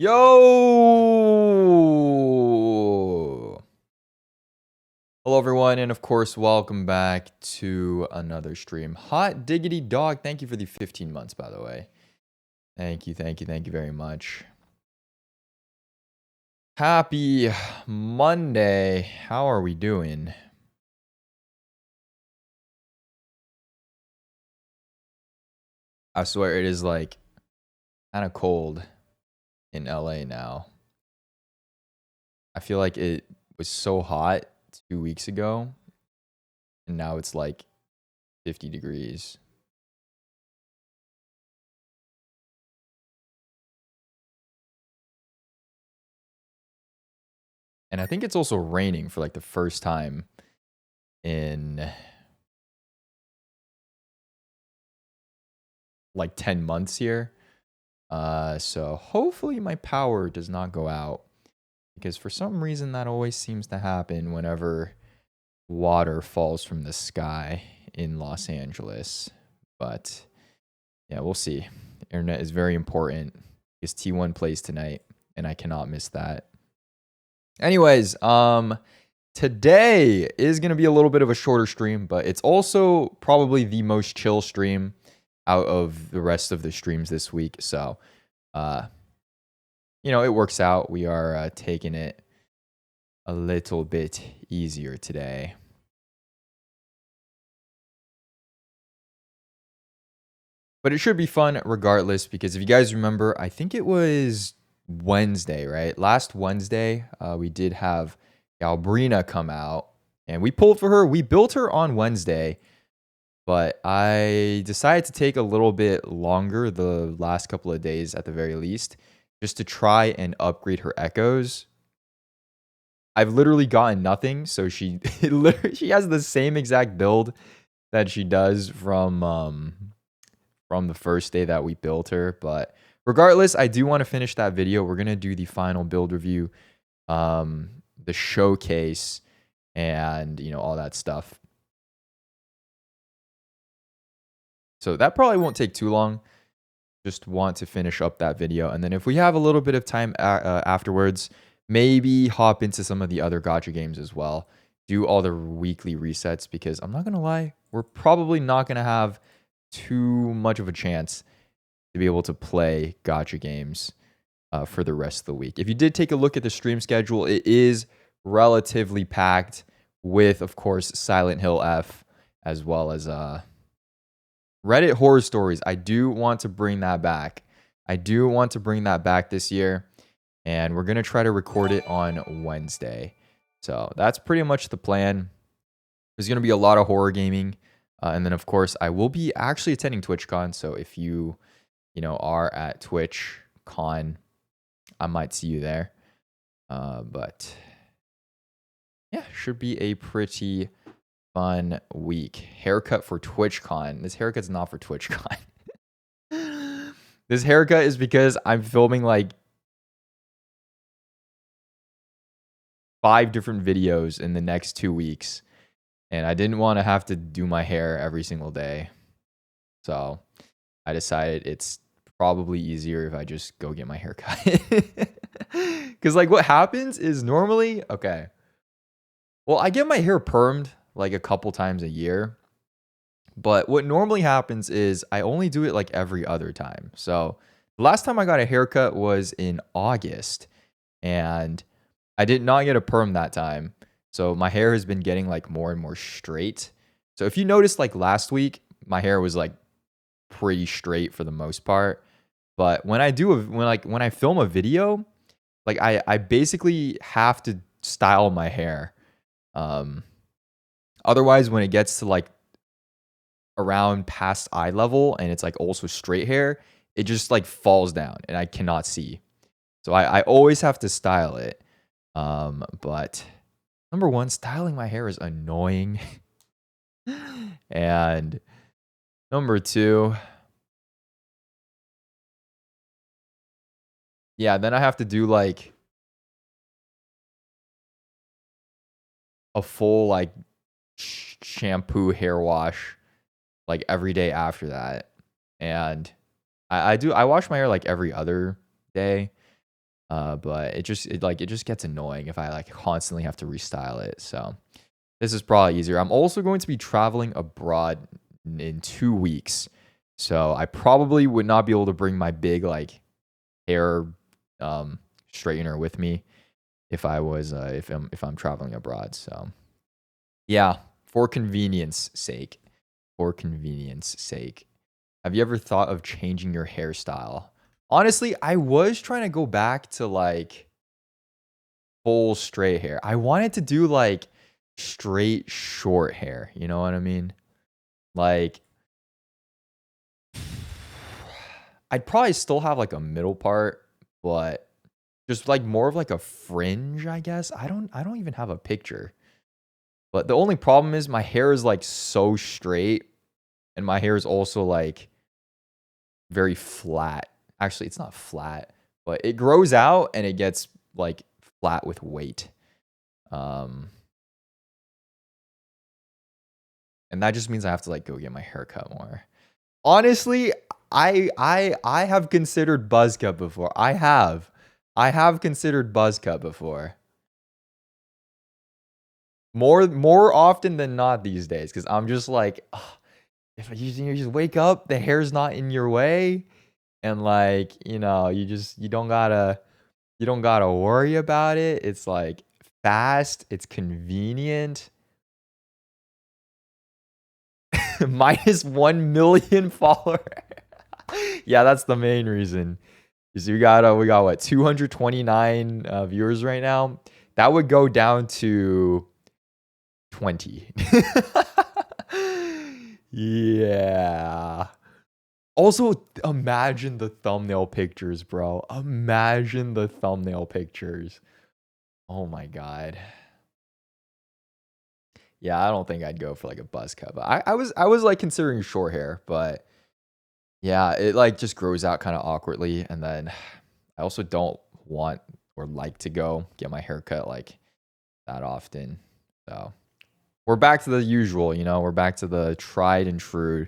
Yo! Hello, everyone, and of course, welcome back to another stream. Hot diggity dog, thank you for the 15 months, by the way. Thank you very much. Happy Monday. How are we doing? I swear it is like kind of cold in LA now. I feel like it was so hot 2 weeks ago, and now it's like 50 degrees. And I think it's also raining for like the first time in like 10 months here. So hopefully my power does not go out, because for some reason that always seems to happen whenever water falls from the sky in Los Angeles. But yeah, we'll see. Internet is very important because T1 plays tonight and I cannot miss that. Anyways, today is going to be a little bit of a shorter stream, but it's also probably the most chill stream out of the rest of the streams this week. So, you know, it works out. We are taking it a little bit easier today. But it should be fun regardless, because if you guys remember, I think it was Wednesday, right? Last Wednesday, we did have Galbrena come out, and we pulled for her. We built her on Wednesday, but I decided to take a little bit longer, the last couple of days at the very least, just to try and upgrade her echoes. I've literally gotten nothing, so she has the same exact build that she does from the first day that we built her. But regardless, I do want to finish that video. We're gonna do the final build review, the showcase, and you know, all that stuff. So that probably won't take too long. Just want to finish up that video, and then if we have a little bit of time afterwards, maybe hop into some of the other gacha games as well. Do all the weekly resets, because I'm not gonna lie, we're probably not gonna have too much of a chance to be able to play gacha games for the rest of the week. If you did take a look at the stream schedule, it is relatively packed with, of course, Silent Hill F, as well as Reddit horror stories. I do want to bring that back. I do want to bring that back this year, and we're going to try to record it on Wednesday. So that's pretty much the plan. There's going to be a lot of horror gaming. And then, of course, I will be actually attending TwitchCon. So if you are at TwitchCon, I might see you there. But yeah, should be a pretty fun week. Haircut for TwitchCon. This haircut's not for TwitchCon. This haircut is because I'm filming like 5 different videos in the next 2 weeks, and I didn't want to have to do my hair every single day. So I decided it's probably easier if I just go get my hair cut. Because like what happens is normally, okay, well, I get my hair permed like a couple times a year, but what normally happens is I only do it like every other time. So the last time I got a haircut was in August, and I did not get a perm that time. So my hair has been getting like more and more straight. So if you noticed, like last week, my hair was like pretty straight for the most part. But when I film a video, like I basically have to style my hair. Otherwise, when it gets to like around past eye level and it's like also straight hair, it just like falls down and I cannot see. So I always have to style it. But number one, styling my hair is annoying. And number two, yeah, then I have to do like a full like shampoo hair wash like every day after that. And I wash my hair like every other day. But it just gets annoying if I like constantly have to restyle it. So this is probably easier. I'm also going to be traveling abroad in 2 weeks. So I probably would not be able to bring my big like hair straightener with me if I was if I'm traveling abroad. So yeah, for convenience sake. For convenience sake. Have you ever thought of changing your hairstyle? Honestly, I was trying to go back to like full straight hair. I wanted to do like straight short hair. You know what I mean? Like I'd probably still have like a middle part, but just like more of like a fringe, I guess. I don't even have a picture. But the only problem is my hair is like so straight and my hair is also like very flat. Actually, it's not flat, but it grows out and it gets like flat with weight. Um and that just means I have to like go get my hair cut more. Honestly, I have considered buzz cut before. I have considered buzz cut before. More often than not these days, because I'm just like, ugh, if you just wake up, the hair's not in your way, and like you don't gotta worry about it. It's like fast, it's convenient. Minus 1 million follower. Yeah, that's the main reason. Is we got what 229 viewers right now. That would go down to 20. Yeah. Also, imagine the thumbnail pictures, bro. Imagine the thumbnail pictures. Oh my god. Yeah, I don't think I'd go for like a buzz cut. But I was like considering short hair, but yeah, it like just grows out kind of awkwardly. And then I also don't want or like to go get my hair cut like that often. So we're back to the usual, we're back to the tried and true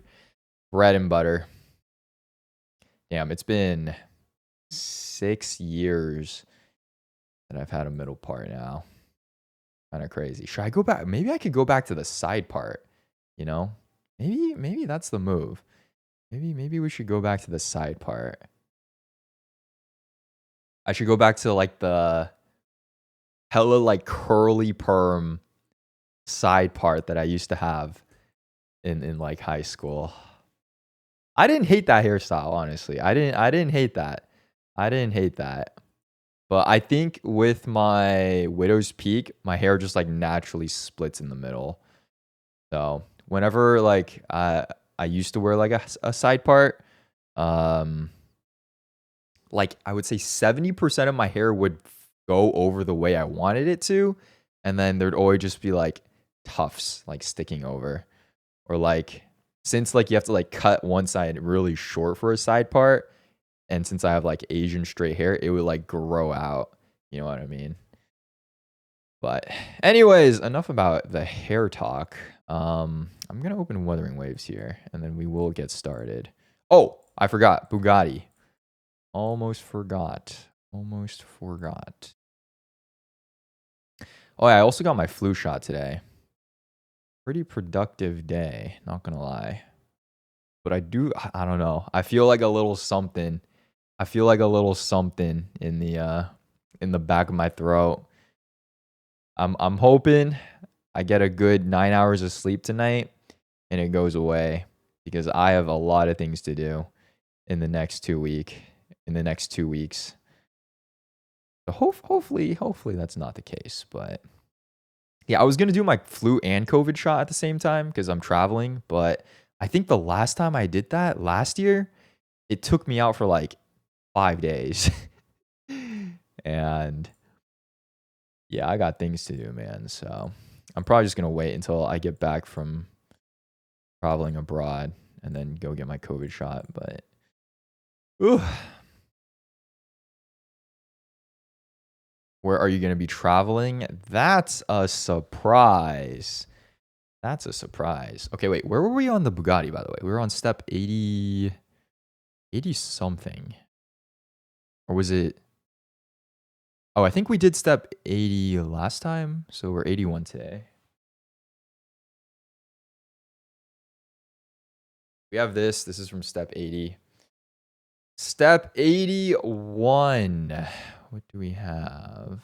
bread and butter. Damn, it's been 6 years that I've had a middle part now. Kind of crazy. Should I go back? Maybe I could go back to the side part, you know? Maybe that's the move. Maybe we should go back to the side part. I should go back to like the hella like curly perm side part that I used to have in like high school. I didn't hate that hairstyle, honestly. I didn't hate that. I didn't hate that. But I think with my widow's peak, my hair just like naturally splits in the middle. So whenever like I used to wear like a side part, um, like I would say 70% of my hair would go over the way I wanted it to, and then there'd always just be like tufts like sticking over, or like since like you have to like cut one side really short for a side part, and since I have like Asian straight hair, it would like grow out. You know what I mean? But anyways, enough about the hair talk. I'm gonna open Wuthering Waves here, and then we will get started. Oh, I forgot Bugatti. Almost forgot. Almost forgot. Oh, yeah, I also got my flu shot today. Pretty productive day, not gonna lie. But I don't know. I feel like a little something. I feel like a little something in the back of my throat. I'm hoping I get a good 9 hours of sleep tonight and it goes away, because I have a lot of things to do in the next 2 weeks. So hopefully that's not the case. But yeah, I was gonna do my flu and COVID shot at the same time because I'm traveling. But I think the last time I did that last year, it took me out for like 5 days. And yeah, I got things to do, man. So I'm probably just gonna wait until I get back from traveling abroad and then go get my COVID shot. But ooh. Where are you going to be traveling? That's a surprise. That's a surprise. Okay, wait. Where were we on the Bugatti, by the way? We were on step 80 something. Or was it Oh, I think we did step 80 last time, so we're 81 today. We have this. This is from step 80. Step 81. What do we have?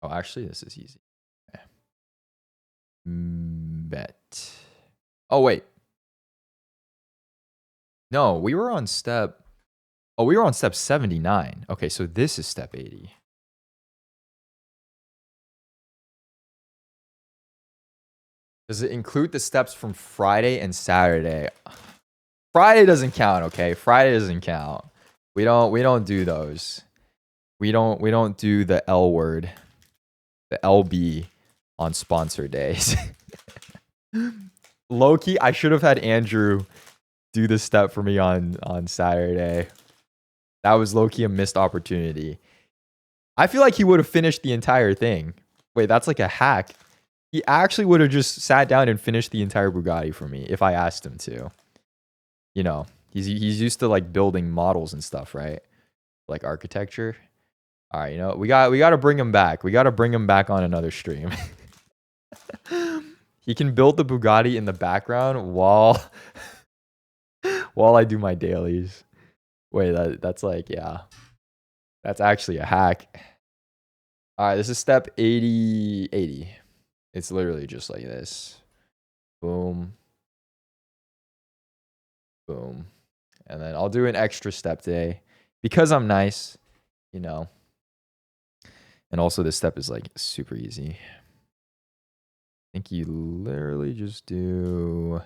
Oh, actually, this is easy. Okay. Bet. Oh, wait. No, we were on step... Oh, we were on step 79. Okay, so this is step 80. Does it include the steps from Friday and Saturday? Friday doesn't count, okay? Friday doesn't count. We don't do those. We don't do the L word, the LB on sponsor days. Low-key, I should have had Andrew do this step for me on Saturday. That was low-key a missed opportunity. I feel like he would have finished the entire thing. Wait, that's like a hack. He actually would have just sat down and finished the entire Bugatti for me if I asked him to. You know, he's used to like building models and stuff, right? Like architecture. All right, you know, we got to bring him back. We got to bring him back on another stream. He can build the Bugatti in the background while I do my dailies. Wait, that's like, yeah. That's actually a hack. All right, this is step 80. It's literally just like this. Boom. Boom. And then I'll do an extra step today because I'm nice, you know. And also this step is like super easy. I think you literally just do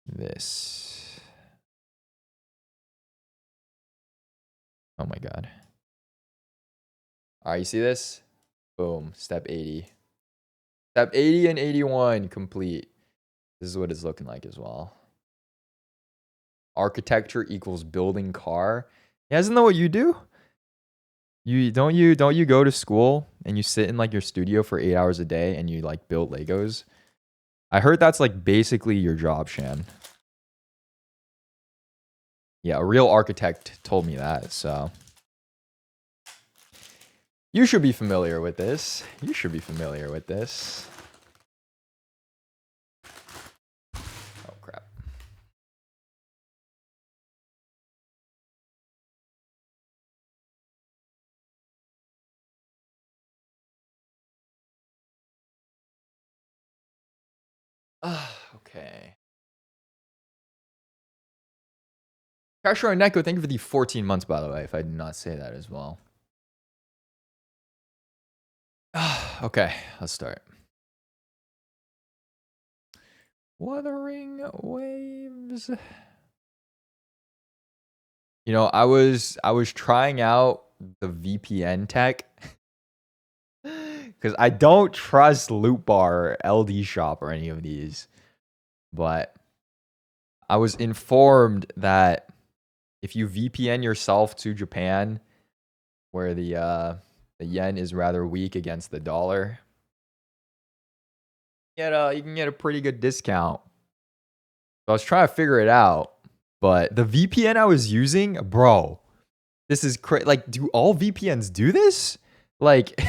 this. Oh my God. All right, you see this? Boom, step 80. Step 80 and 81 complete. This is what it's looking like as well. Architecture equals building car. Yeah, isn't that what you do? Don't you go to school and you sit in like your studio for 8 hours a day and you like build Legos? I heard that's like basically your job, Shan. Yeah, a real architect told me that, so you should be familiar with this. You should be familiar with this. Oh crap. Okay. Pressure on Neko, thank you for the 14 months, by the way, if I did not say that as well. Okay, let's start. Wuthering Waves. You know, I was trying out the VPN tech because I don't trust Loot Bar or LD Shop or any of these. But I was informed that if you VPN yourself to Japan, where the yen is rather weak against the dollar, you can get a pretty good discount. So I was trying to figure it out, but the VPN I was using, bro, this is crazy. Like, do all VPNs do this? Like,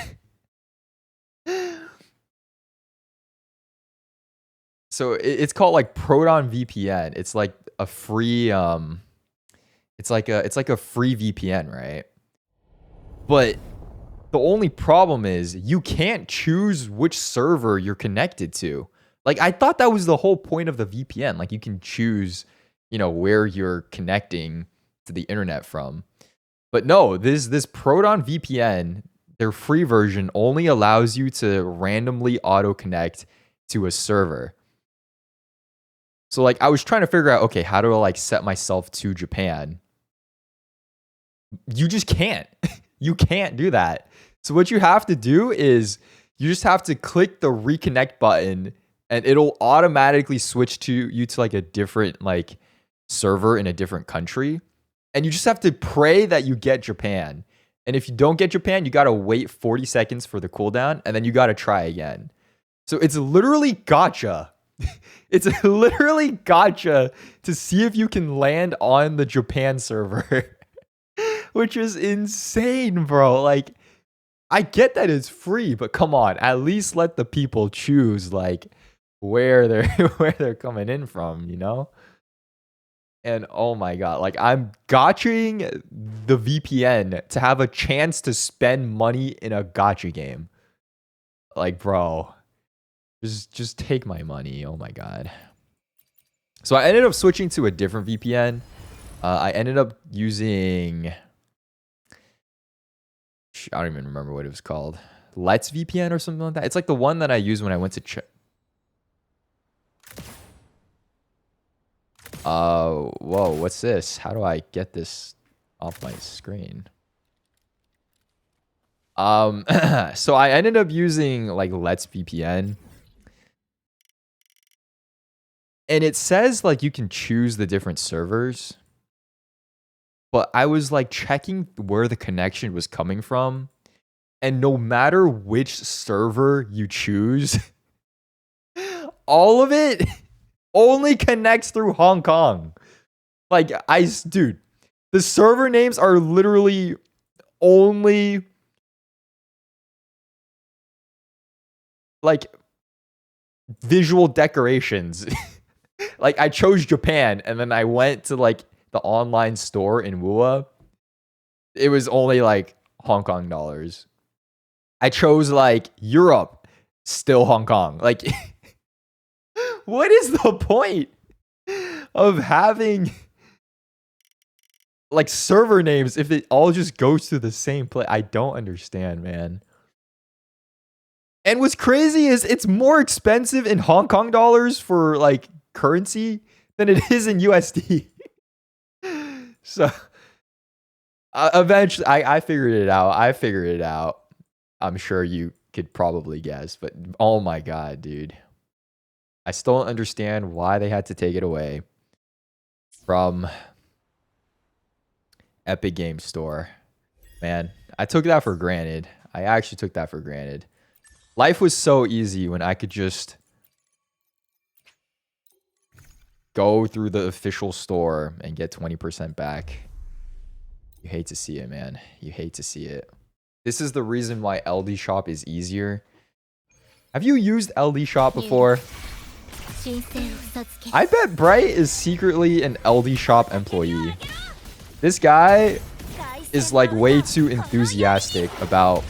so it's called like Proton VPN. It's like a free, it's like a free VPN, right? But the only problem is you can't choose which server you're connected to. Like, I thought that was the whole point of the VPN. Like, you can choose, you know, where you're connecting to the internet from. But no, this Proton VPN, their free version, only allows you to randomly auto connect to a server. So like, I was trying to figure out, okay, how do I like set myself to Japan? You just can't. You can't do that. So what you have to do is you just have to click the reconnect button and it'll automatically switch to you to like a different like server in a different country. And you just have to pray that you get Japan. And if you don't get Japan, you got to wait 40 seconds for the cooldown and then you got to try again. So it's literally gotcha. It's literally gacha to see if you can land on the Japan server, which is insane, bro. Like, I get that it's free, but come on, at least let the people choose like where they're where they're coming in from, you know? And oh my god, like I'm gotching the VPN to have a chance to spend money in a gacha game. Like, bro, just take my money. Oh my god. So I ended up switching to a different VPN. I ended up using, I don't even remember what it was called. Let's VPN or something like that. It's like the one that I used when I went to whoa, what's this? How do I get this off my screen? So I ended up using like Let's VPN. And it says like you can choose the different servers. But I was like checking where the connection was coming from. And no matter which server you choose, all of it only connects through Hong Kong. Like, dude, the server names are literally only like visual decorations. Like, I chose Japan and then I went to like the online store in Wua. It was only like Hong Kong dollars. I chose like Europe, still Hong Kong. Like, what is the point of having like server names if it all just goes to the same place? I don't understand, man. And what's crazy is it's more expensive in Hong Kong dollars for like currency than it is in USD. So eventually I figured it out. I'm sure you could probably guess, but oh my god, dude. I still don't understand why they had to take it away from Epic Games Store. Man, I took that for granted. I actually took that for granted. Life was so easy when I could just go through the official store and get 20% back. You hate to see it, man. You hate to see it. This is the reason why LD Shop is easier. Have you used LD Shop before? I bet Bright is secretly an LD Shop employee. This guy is like way too enthusiastic about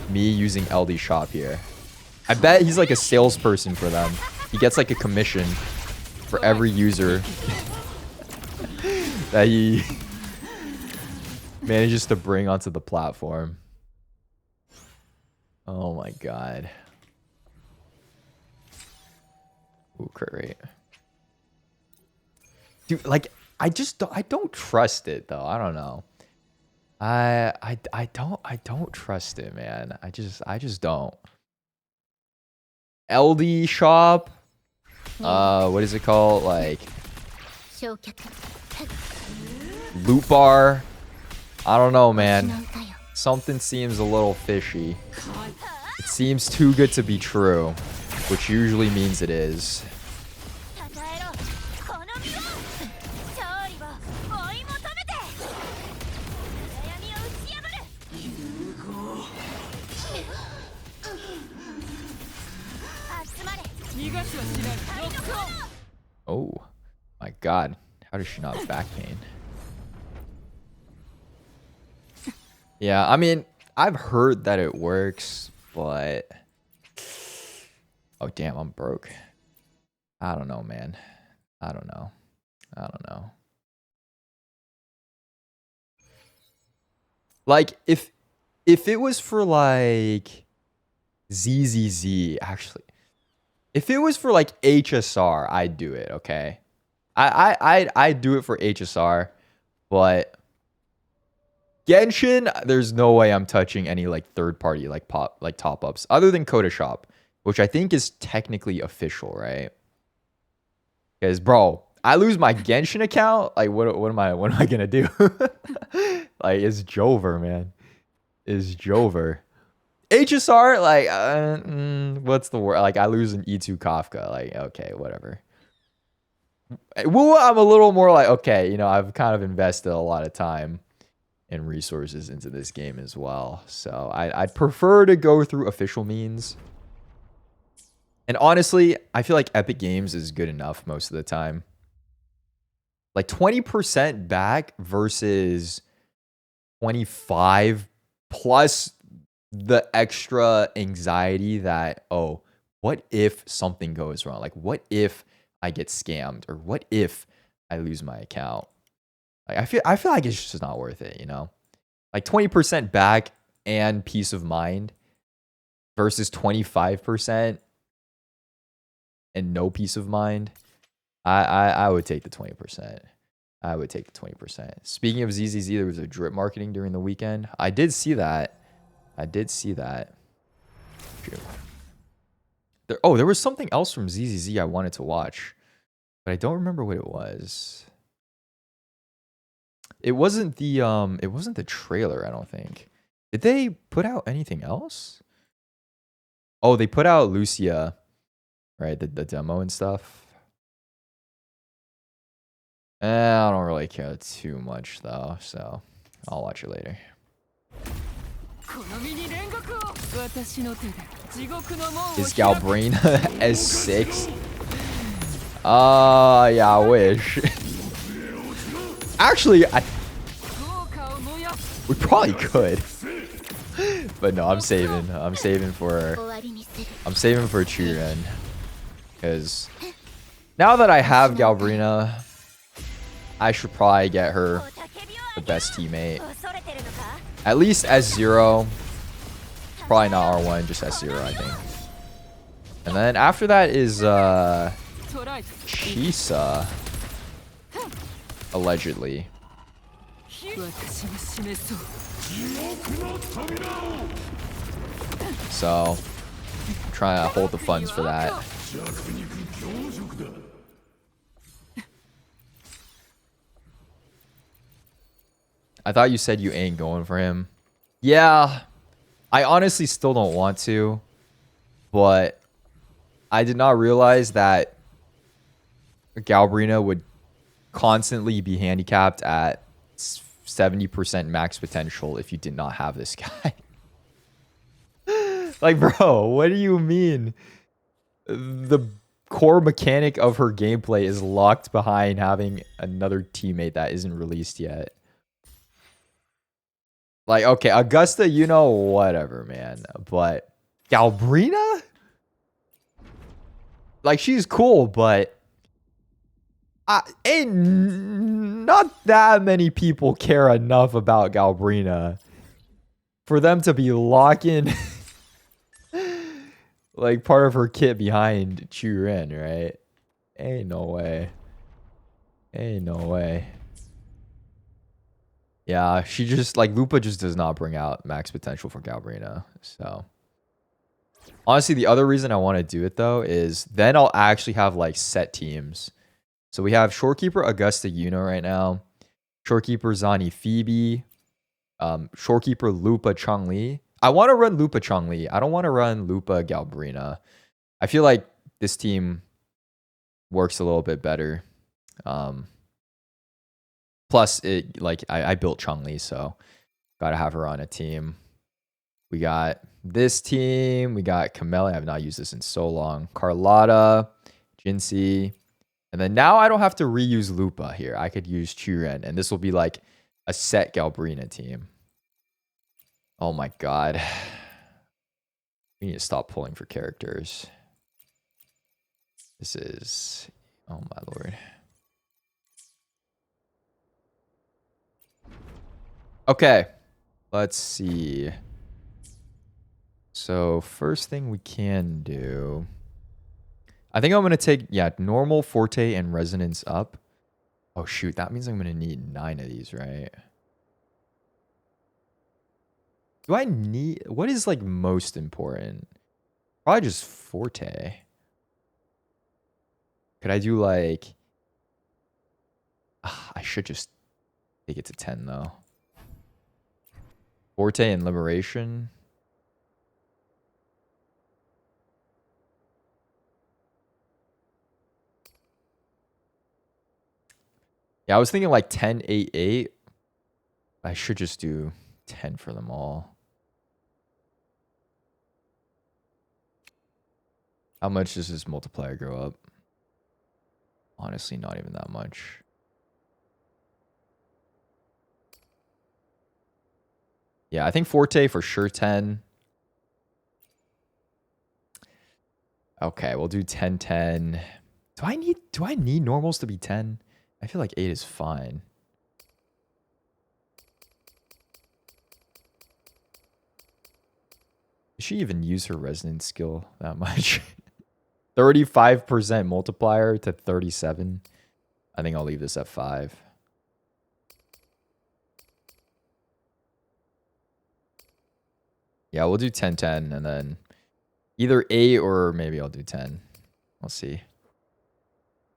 me using LD Shop here. I bet he's like a salesperson for them. He gets like a commission for every user that he manages to bring onto the platform. Oh my god. Ooh, crit rate. Dude, like I don't trust it though. I don't know. I don't trust it, man. I just don't. LD Shop. What is it called? Like loot bar. I don't know, man. Something seems a little fishy. It seems too good to be true, which usually means it is. Oh my god. How does she not have back pain? Yeah, I mean, I've heard that it works, but oh damn, I'm broke. I don't know, man. I don't know. Like if it was for like ZZZ, actually. If it was for like HSR, I'd do it, okay? I'd do it for HSR, but Genshin, there's no way I'm touching any like third party like top ups other than Coda Shop, which I think is technically official, right? Because bro, I lose my Genshin account, like what am I gonna do? Like it's Jover, man. It's Jover. HSR, like, what's the word? Like, I lose an E2 Kafka. Like, okay, whatever. Well, I'm a little more like, okay, you know, I've kind of invested a lot of time and resources into this game as well. So I'd prefer to go through official means. And honestly, I feel like Epic Games is good enough most of the time. Like 20% back versus 25 plus the extra anxiety that, oh, what if something goes wrong? Like, what if I get scammed? Or what if I lose my account? Like, I feel like it's just not worth it, you know? Like 20% back and peace of mind versus 25% and no peace of mind. I would take the 20%. I would take the 20%. Speaking of ZZZ, there was a drip marketing during the weekend. I did see that. I did see that. There was something else from ZZZ I wanted to watch, but I don't remember what it was. It wasn't the trailer, I don't think. Did they put out anything else? Oh, they put out Lucia, right? The demo and stuff. I don't really care too much though, so I'll watch it later. Is Galbrena S6? Yeah, I wish. Actually, we probably could. But no, I'm saving for Chiren. Because now that I have Galbrena, I should probably get her the best teammate. At least S0. Probably not R1, just S0, I think. And then after that is Chisa. Allegedly. So, I'm trying to hold the funds for that. I thought you said you ain't going for him. Yeah, I honestly still don't want to, but I did not realize that Galbrena would constantly be handicapped at 70% max potential if you did not have this guy. Like, bro, what do you mean? The core mechanic of her gameplay is locked behind having another teammate that isn't released yet. Like, okay, Augusta, you know, whatever, man. But Galbrena? Like, she's cool, but ain't not that many people care enough about Galbrena for them to be locking like part of her kit behind Chiren, right? Ain't no way. Ain't no way. Yeah, she just, like, Lupa just does not bring out max potential for Galbrena. So, honestly, the other reason I want to do it, though, is then I'll actually have, like, set teams. So, we have Shorekeeper Augusta Yuno right now. Shorekeeper Zani Phoebe. Shorekeeper Lupa Chongli. I want to run Lupa Chongli. I don't want to run Lupa Galbrena. I feel like this team works a little bit better. Plus, I built Chongli, so gotta have her on a team. We got this team. We got Kamele. I have not used this in so long. Carlotta, Jinxie. And then now I don't have to reuse Lupa here. I could use Chiren, and this will be like a set Galbrena team. Oh my god. We need to stop pulling for characters. This is... Oh my lord. Okay. Let's see. So, first thing we can do... I think I'm going to take, yeah, normal, forte, and resonance up. Oh, shoot. That means I'm going to need 9 of these, right? Do I need... What is, like, most important? Probably just forte. Could I do, like... I should just take it to 10, though. Forte and liberation. Yeah, I was thinking like 10, 8, 8. I should just do 10 for them all. How much does this multiplier go up? Honestly, not even that much. Yeah, I think Forte for sure 10. Okay, we'll do 10, 10. Do I need normals to be 10? I feel like 8 is fine. Does she even use her resonance skill that much? 35% multiplier to 37. I think I'll leave this at 5. Yeah, we'll do 10, 10, and then either 8 or maybe I'll do 10. We'll see.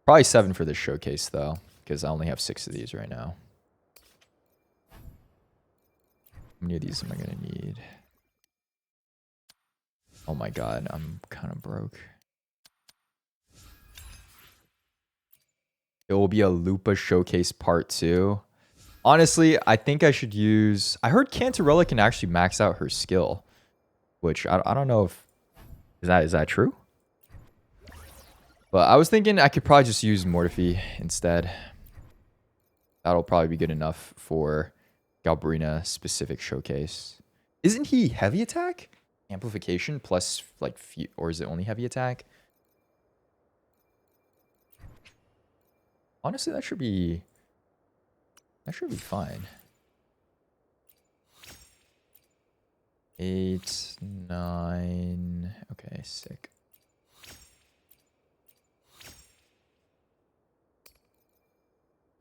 Probably 7 for this showcase, though, because I only have 6 of these right now. How many of these am I going to need? Oh my god, I'm kind of broke. It will be a Lupa showcase part 2. Honestly, I think I should use... I heard Cantarella can actually max out her skill, which I don't know if... Is that true? But I was thinking I could probably just use Mortifi instead. That'll probably be good enough for Galbrena specific showcase. Isn't he heavy attack? Amplification plus like... Or is it only heavy attack? Honestly, that should be fine. 8, 9. Okay, sick.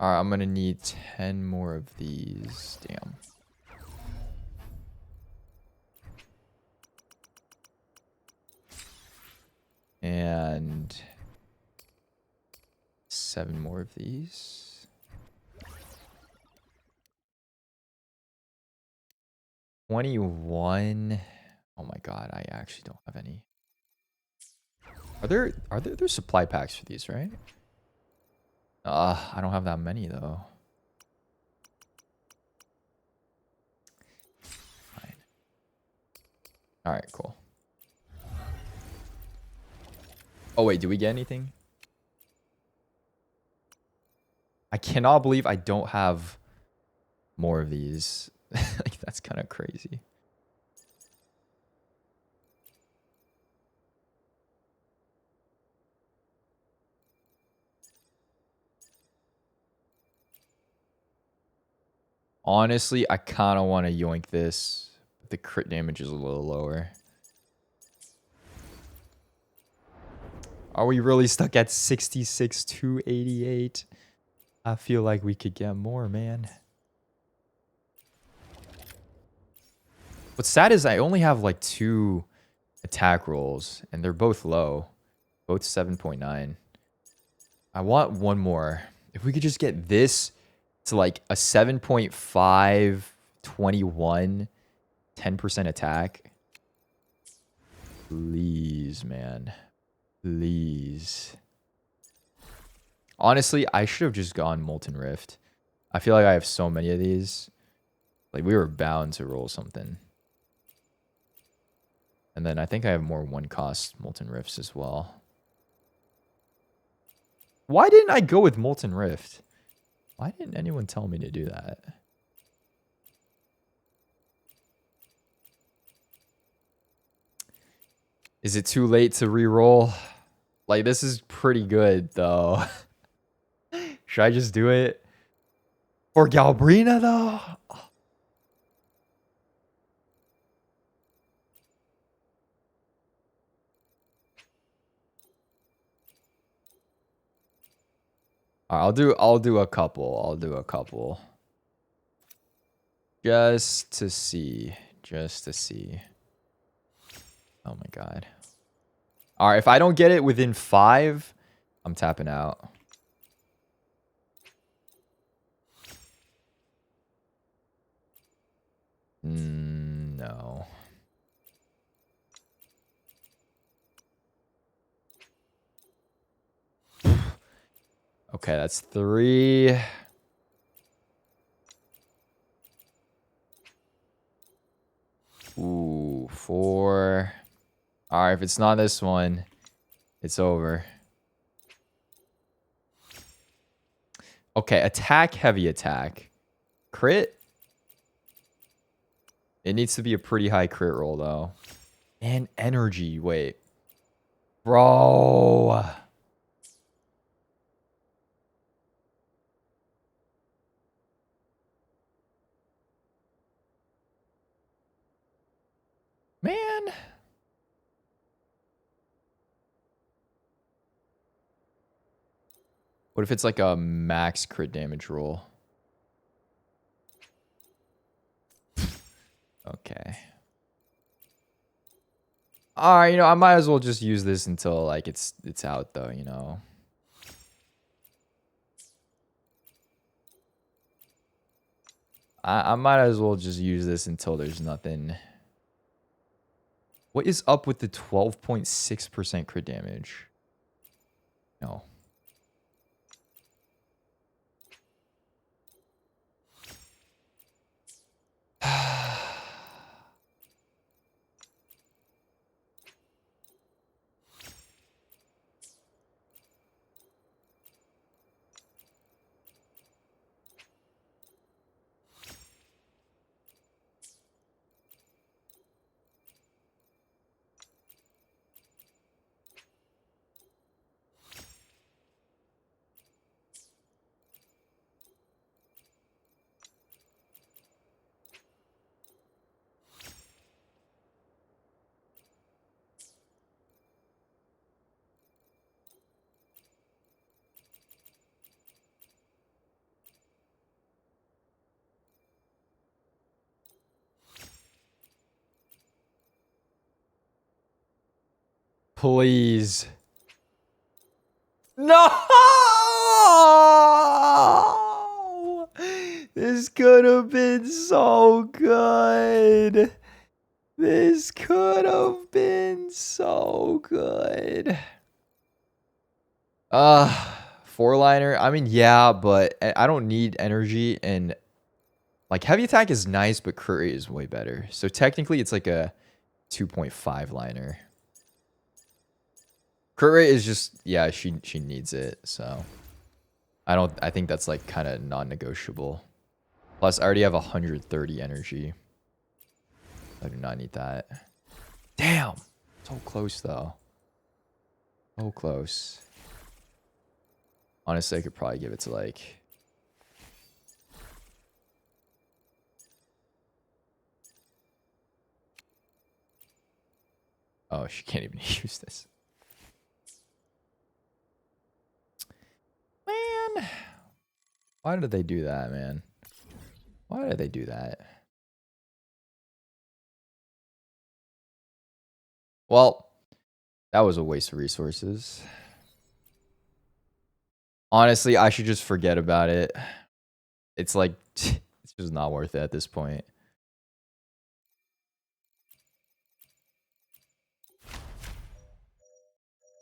Alright, I'm gonna need 10 more of these. Damn. And 7 more of these. 21. Oh my god, I actually don't have any. There's supply packs for these, right? I don't have that many though. Fine. Alright, cool. Oh wait, do we get anything? I cannot believe I don't have more of these. Like, that's kind of crazy. Honestly, I kind of want to yoink this. But the crit damage is a little lower. Are we really stuck at 66 to 88? I feel like we could get more, man. What's sad is I only have like 2 attack rolls, and they're both low. Both 7.9. I want one more. If we could just get this to like a 7.5, 21, 10% attack. Please, man. Please. Honestly, I should have just gone Molten Rift. I feel like I have so many of these. Like, we were bound to roll something. And then I think I have more one-cost Molten Rifts as well. Why didn't I go with Molten Rift? Why didn't anyone tell me to do that? Is it too late to re-roll? Like, this is pretty good, though. Should I just do it? For Galbrena, though? I'll do a couple. I'll do a couple. Just to see. Just to see. Oh my god. Alright, if I don't get it within 5, I'm tapping out. No. Okay, that's 3. Ooh, 4. All right, if it's not this one, it's over. Okay, attack, heavy attack. Crit? It needs to be a pretty high crit roll, though. And energy, wait. Bro. Man. What if it's like a max crit damage roll? Okay. Alright, you know, I might as well just use this until like it's out though, you know. I might as well just use this until there's nothing. What is up with the 12.6% crit damage? No. Please. No! This could have been so good. This could have been so good. 4-liner. I mean, yeah, but I don't need energy, and like heavy attack is nice, but crit rate is way better. So technically it's like a 2.5-liner. Crit rate is just, yeah, she needs it, so I think that's like kind of non-negotiable. Plus I already have 130 energy. I do not need that. Damn. So close though. So close. Honestly, I could probably give it to like, oh, she can't even use this. Man. Why did they do that, man? Why did they do that? Well, that was a waste of resources. Honestly, I should just forget about it. It's like, it's just not worth it at this point.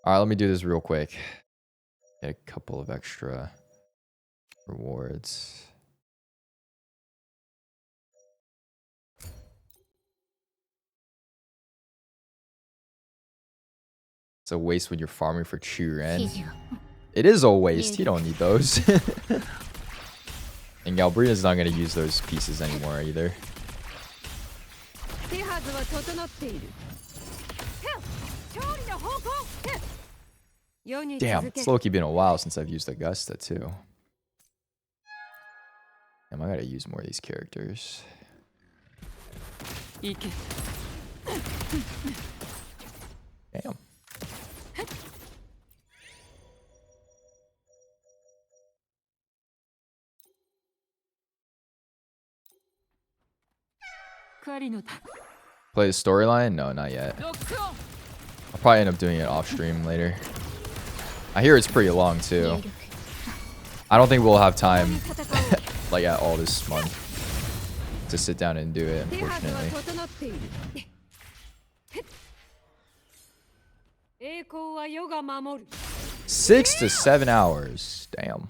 All right, let me do this real quick. Get a couple of extra rewards. It's a waste when you're farming for Churen. It is a waste. You don't need those. And Galbrena's not going to use those pieces anymore either. Damn, it's low-key been a while since I've used Augusta too. Damn, I gotta use more of these characters. Damn. Play the storyline? No, not yet. I'll probably end up doing it off stream later. I hear it's pretty long too. I don't think we'll have time like at all this month to sit down and do it, unfortunately. 6 to 7 hours. Damn.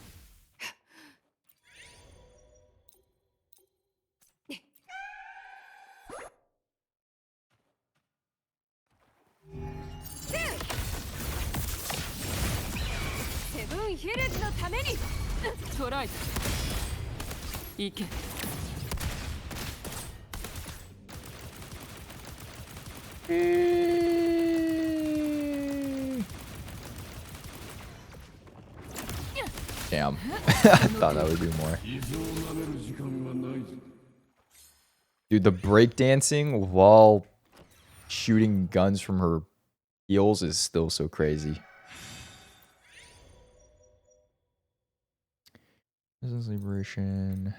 Damn. I thought that would do more. Dude, the breakdancing while shooting guns from her heels is still so crazy. Business liberation.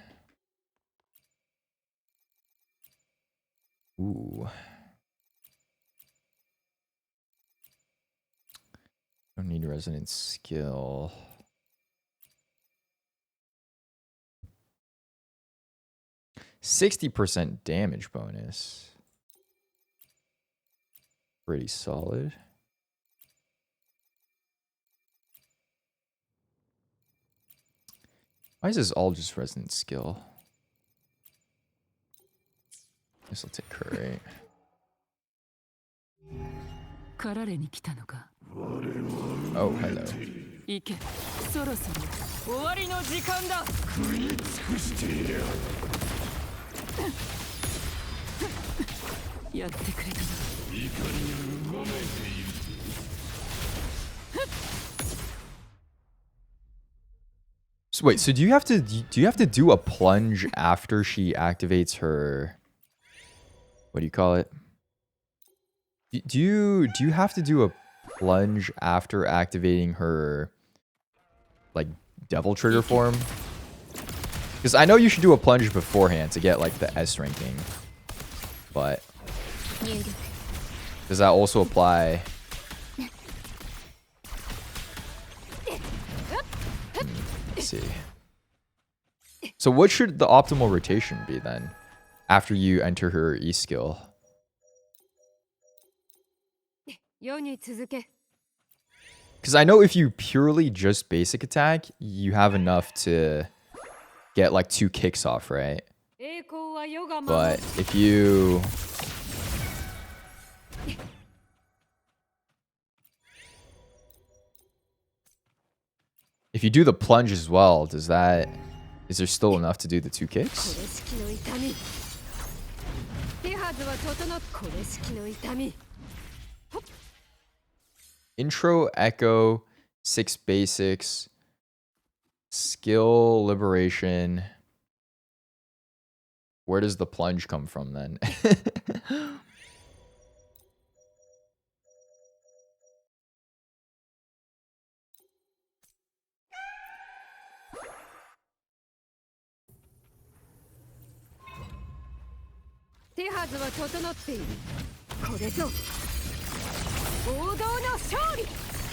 Ooh. Don't need resonant skill. %60 damage bonus. Pretty solid. Why is this all just resonant skill? Guess I'll take her, right? Oh, hello. So wait, so do you have to do a plunge after she activates her, what do you call it? Do you have to do a plunge after activating her, like, devil trigger form? Because I know you should do a plunge beforehand to get like the S ranking, but does that also apply? Let's see. So what should the optimal rotation be then after you enter her E skill? Because I know if you purely just basic attack, you have enough to get like 2 kicks off, right? But if you... If you do the plunge as well, is there still enough to do the 2 kicks? Intro, Echo, 6 basics, skill, liberation. Where does the plunge come from then?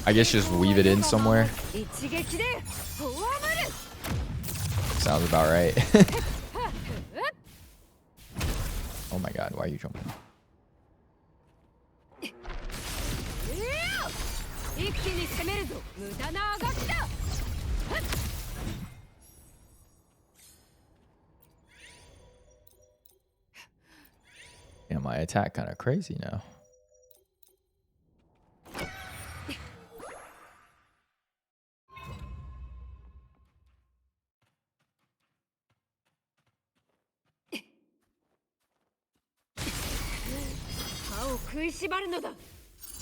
I guess just weave it in somewhere. Sounds about right. Oh my god, why are you jumping? Yeah, my attack kind of crazy now.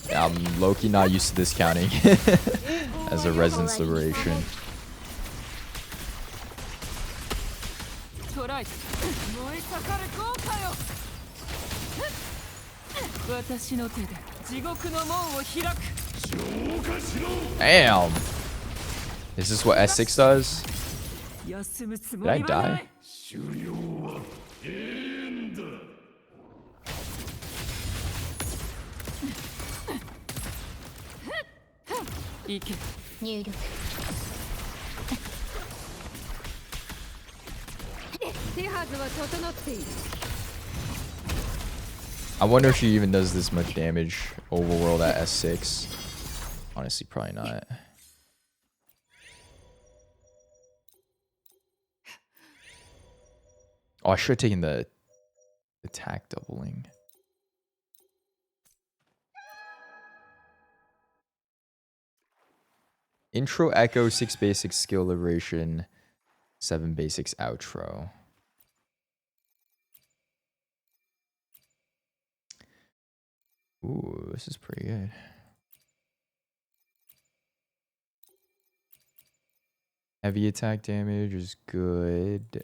Yeah, I'm low-key not used to this counting as a resonance liberation. Damn! Is this what S6 does? Did I die? I wonder if she even does this much damage overworld at S6. Honestly, probably not. Oh, I should have taken the attack doubling. Intro, Echo, 6 basic, skill liberation, 7 basics outro. Ooh, this is pretty good. Heavy attack damage is good.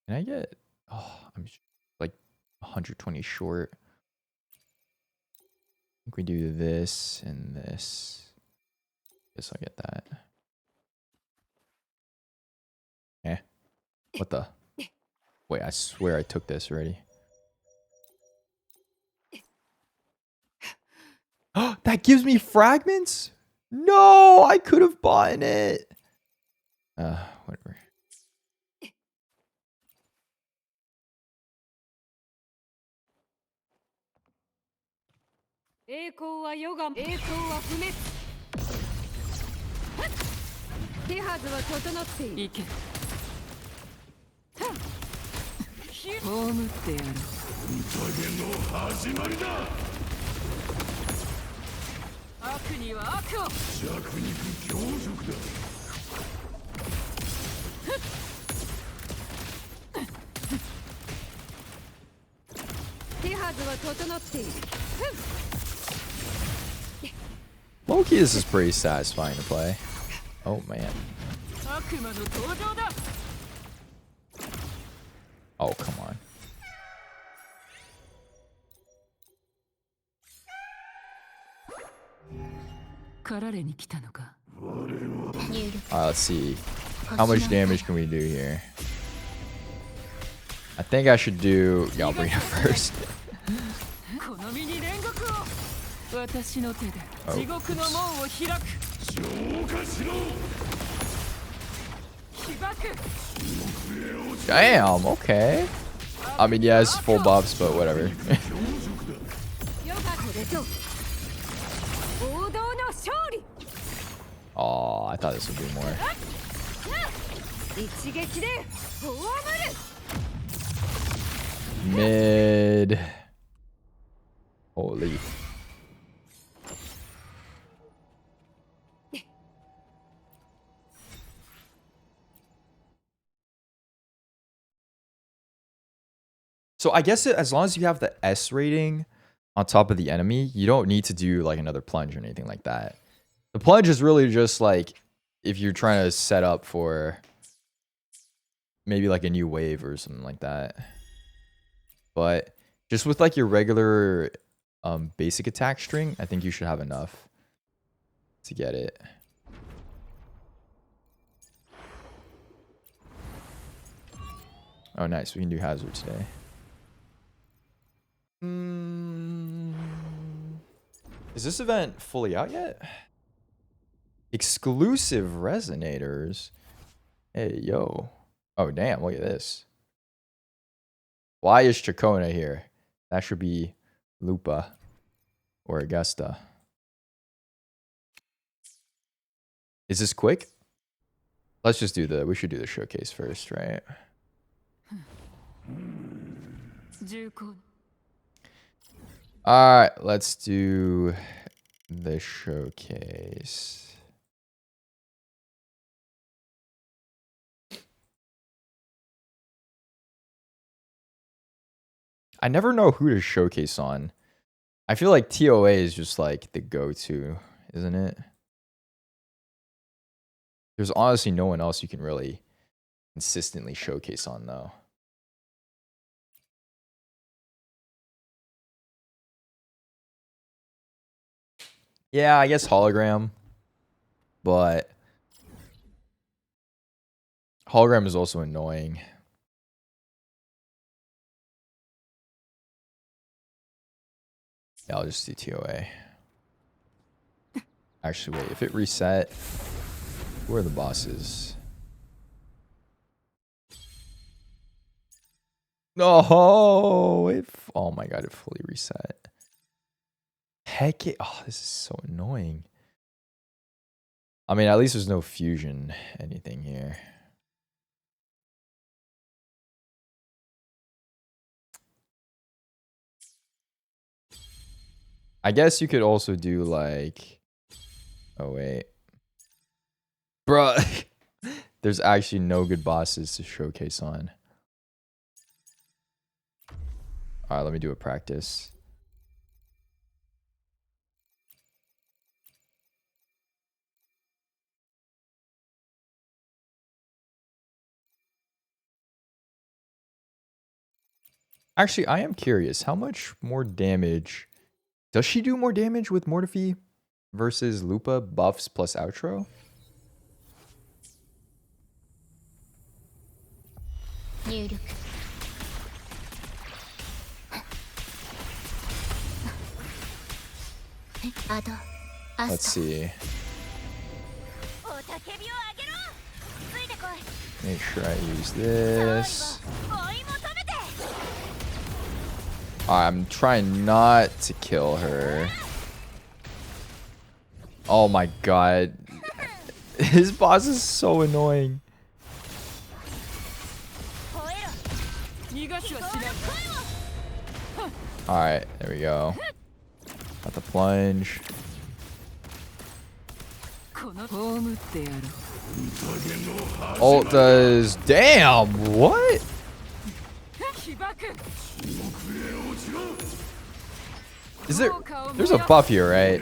Can I get... Oh, I'm like 120 short. I think we do this and this. Guess I'll get that. Eh. What the? Wait, I swear I took this already. That gives me fragments? No, I could have bought it. Whatever. Low-key, this is pretty satisfying to play. Oh, man. Oh, come on. Let's see. How much damage can we do here? I think I should do Galbrena first. Damn, okay. I mean, yeah, it's full buffs, but whatever. Oh, I thought this would do more. Mid. Holy. So I guess as long as you have the S rating on top of the enemy, you don't need to do like another plunge or anything like that. The plunge is really just like if you're trying to set up for maybe like a new wave or something like that. But just with like your regular basic attack string, I think you should have enough to get it. Oh, nice. We can do hazard today. Is this event fully out yet? Exclusive resonators. Hey, yo. Oh, damn. Look at this. Why is Chacona here? That should be Lupa or Augusta. Is this quick? Let's just do we should do the showcase first, right? Alright, let's do the showcase. I never know who to showcase on. I feel like TOA is just like the go-to, isn't it? There's honestly no one else you can really consistently showcase on, though. Yeah, I guess hologram. But hologram is also annoying. Yeah, I'll just do TOA. Actually, wait. If it reset, who are the bosses? No, oh my god, it fully reset. Heck it. Oh, this is so annoying. I mean, at least there's no fusion anything here. I guess you could also do like... Oh, wait. Bruh. There's actually no good bosses to showcase on. Alright, let me do a practice. Actually, I am curious. How much more damage... Does she do more damage with Mortifi versus Lupa buffs plus outro? Let's see. Make sure I use this. I'm trying not to kill her. Oh my god. His boss is so annoying. Alright, there we go. Got the plunge. Ult does... Damn! What? Is there... There's a buff here, right?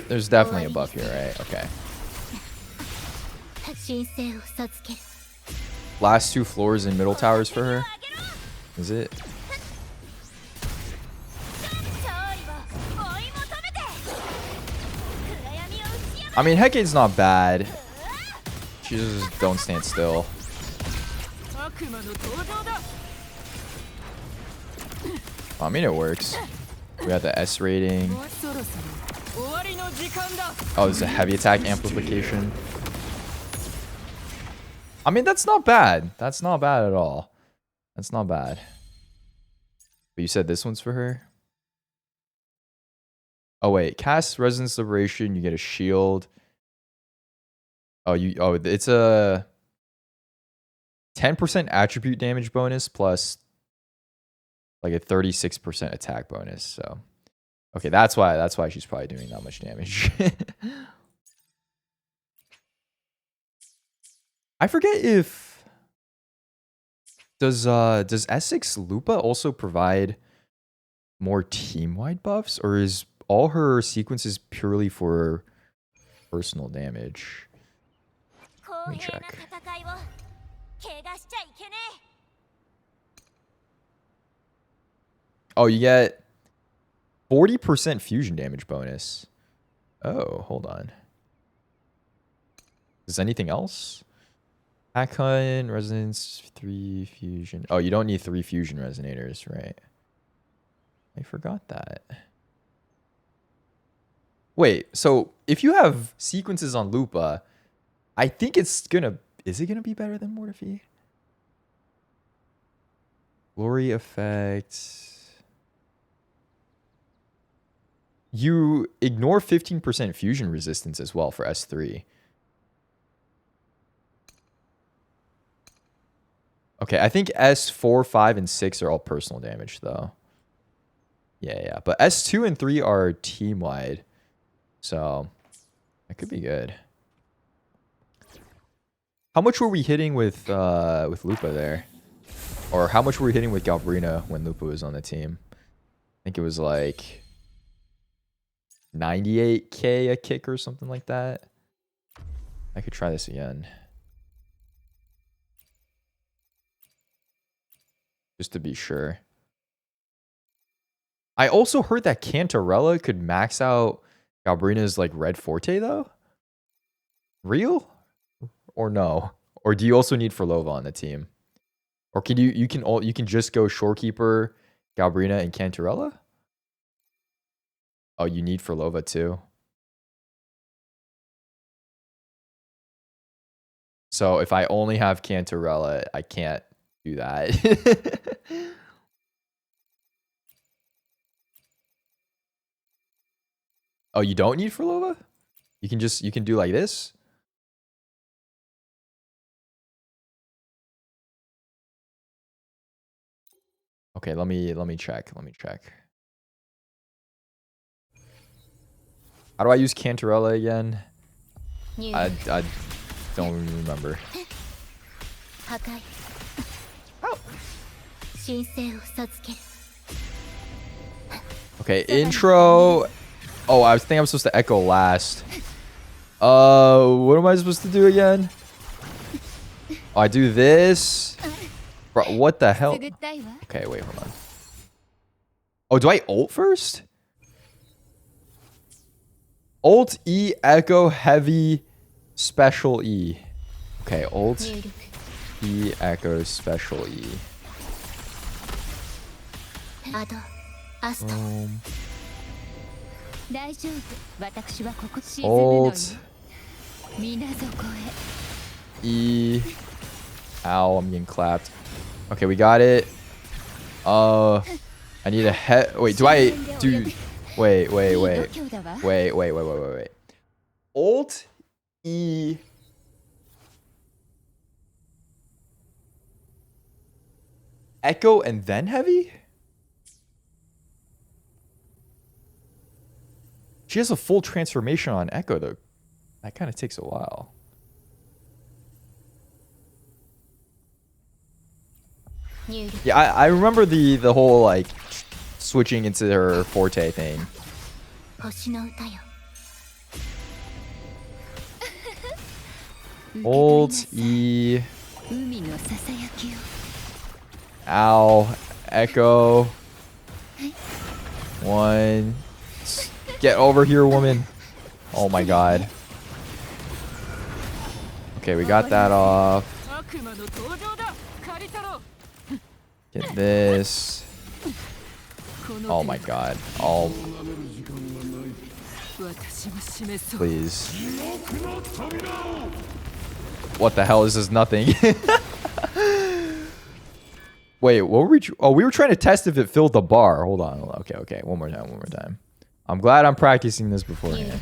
There's definitely a buff here, right? Okay. Last 2 floors and middle towers for her? Is it? I mean, Hecate's not bad. She just don't stand still. I mean, it works. We got the S rating. Oh, there's a heavy attack amplification. I mean, that's not bad. That's not bad at all. That's not bad. But you said this one's for her? Oh, wait. Cast Resonance Liberation. You get a shield. Oh, it's a 10% attribute damage bonus plus like a 36% attack bonus. So, okay, that's why she's probably doing that much damage. I forget if does S6 Lupa also provide more team-wide buffs, or is all her sequences purely for personal damage? Let me check. Oh, you get 40% fusion damage bonus. Oh, hold on. Is anything else? Hackhunt, Resonance, 3 fusion. Oh, you don't need 3 fusion resonators, right? I forgot that. Wait, so if you have sequences on Lupa, I think it's gonna... Is it gonna be better than Mortifi? Glory effect... You ignore 15% fusion resistance as well for S3. Okay, I think S4, 5, and 6 are all personal damage, though. Yeah. But S2 and 3 are team-wide. So, that could be good. How much were we hitting with Lupa there? Or how much were we hitting with Galbrena when Lupa was on the team? I think it was like 98k a kick or something like that. I could try this again. Just to be sure. I also heard that Cantarella could max out Galbrena's like red forte though. Real? Or no? Or do you also need Forlova on the team? Or can you can just go Shorekeeper, Galbrena, and Cantarella? Oh, you need Forlova too. So if I only have Cantarella, I can't do that. Oh, you don't need Forlova? You can do like this? Okay, let me check. How do I use Cantarella again? don't even remember. Okay, intro. Oh, I think I'm supposed to echo last. What am I supposed to do again? Oh, I do this. Bro, what the hell? Okay, wait, hold on. Oh, do I ult first? Ult E echo heavy special E. Okay, ult E echo special E. Ult E. Ow, I'm getting clapped. Okay, we got it. I need a head. Wait, do I do? Wait. Ult E. Echo and then heavy? She has a full transformation on Echo though. That kind of takes a while. Yeah, I remember the whole like switching into her forte thing. Ult E. Ow. Echo. One. Get over here, woman. Oh my god. Okay, we got that off. Get this. Oh my god. Oh. Please. What the hell? This is nothing. Wait, what were we? Oh, we were trying to test if it filled the bar. Hold on. Okay. One more time. I'm glad I'm practicing this beforehand.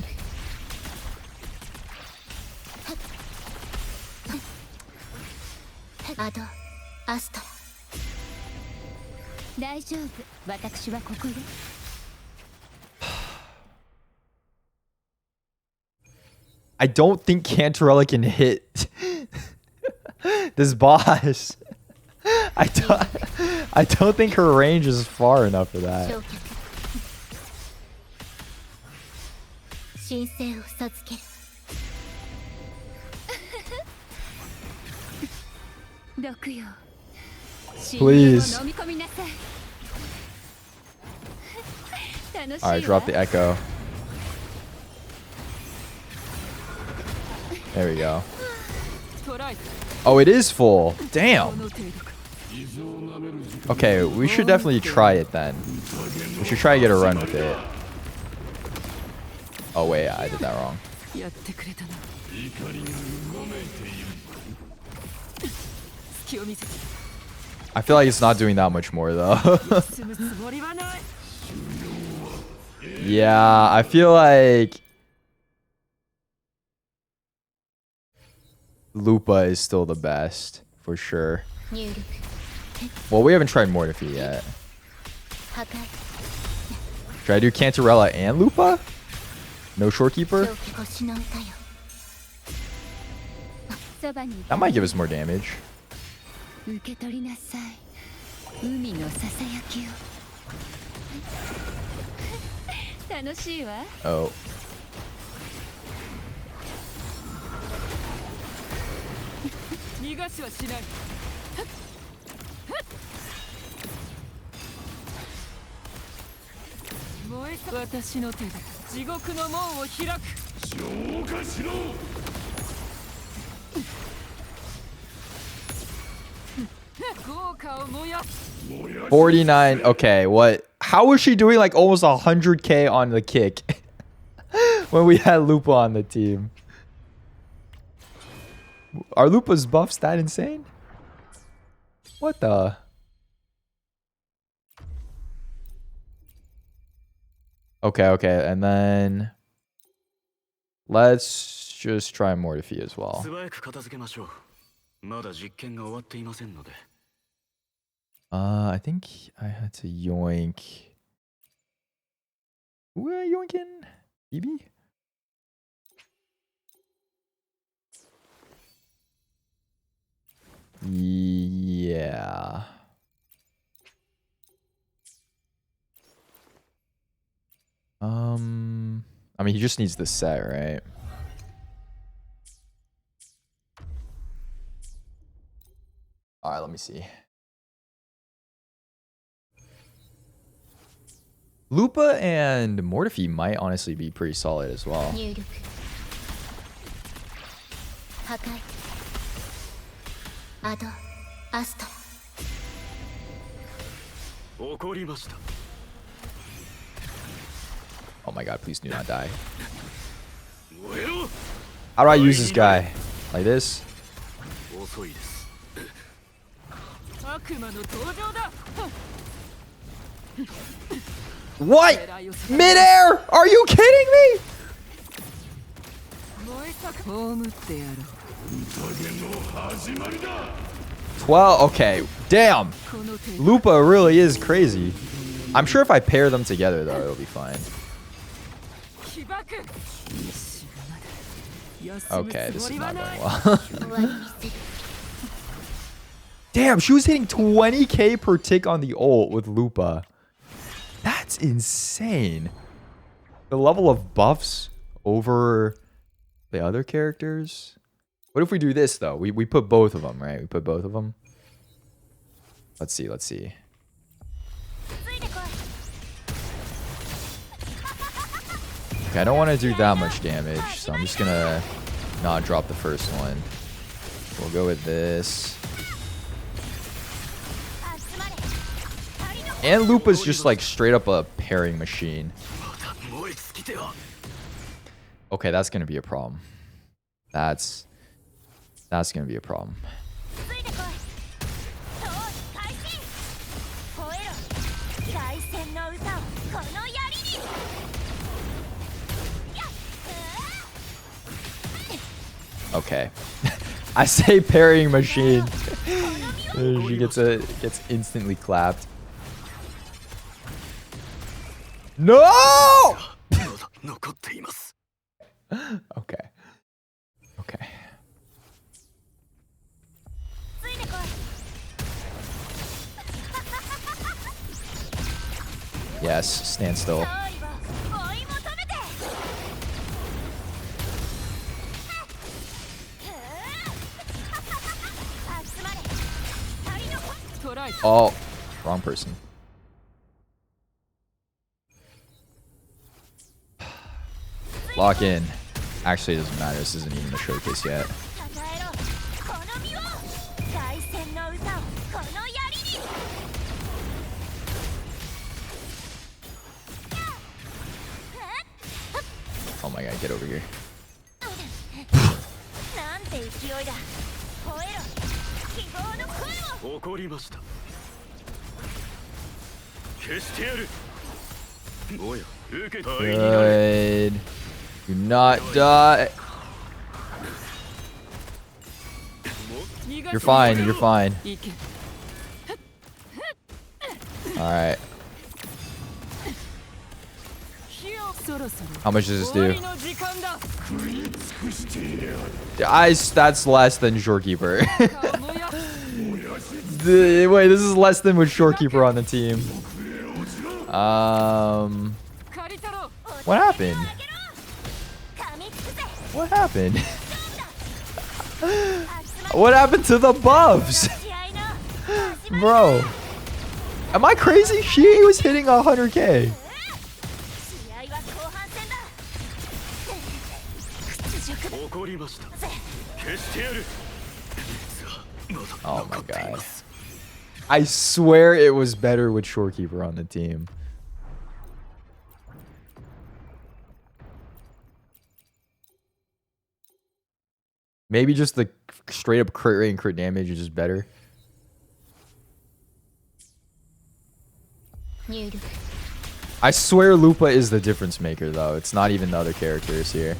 I don't think Cantarella can hit this boss. I don't think her range is far enough for that. Please. Alright, drop the echo. There we go. Oh, it is full. Damn. Okay, we should definitely try it then. We should try to get a run with it. Oh wait, I did that wrong. I feel like it's not doing that much more though. Yeah, I feel like Lupa is still the best for sure. Well, we haven't tried Mortifi yet. Should I do Cantarella and Lupa? No Shorekeeper? That might give us more damage. Oh. $49. Okay, what? How was she doing like almost 100k on the kick when we had Lupa on the team? Are Lupa's buffs that insane? What the? Okay, and then let's just try Mortifi as well. I think I had to yoink. Who are yoinking? BB? I mean, he just needs the set, right? All right, let me see. Lupa and Mortifi might honestly be pretty solid as well. Oh my god, please do not die. How do I use this guy? Like this? What? Midair? Are you kidding me? Well, okay. Damn. Lupa really is crazy. I'm sure if I pair them together, though, it'll be fine. Okay, this is not going well. Damn, she was hitting 20k per tick on the ult with Lupa. That's insane. The level of buffs over the other characters. What if we do this, though? We put both of them, right? We put both of them. Let's see, let's see. Okay, I don't want to do that much damage, so I'm just gonna not drop the first one. We'll go with this. And Lupa's just like straight up a pairing machine. Okay, that's gonna be a problem. That's gonna be a problem. Okay. I say parrying machine. She gets instantly clapped. No! Okay. Okay. Yes, stand still. Oh, wrong person. Lock in. Actually, it doesn't matter. This isn't even a showcase yet. Oh my god, get over here. Good. Do not die. You're fine, you're fine. Alright. How much does this do? That's less than Shorekeeper. Wait, this is less than with Shorekeeper on the team. What happened? What happened? What happened to the buffs? Bro. Am I crazy? She was hitting 100k. Oh my god. I swear it was better with Shorekeeper on the team. Maybe just the straight up crit rate and crit damage is just better. I swear Lupa is the difference maker though. It's not even the other characters here.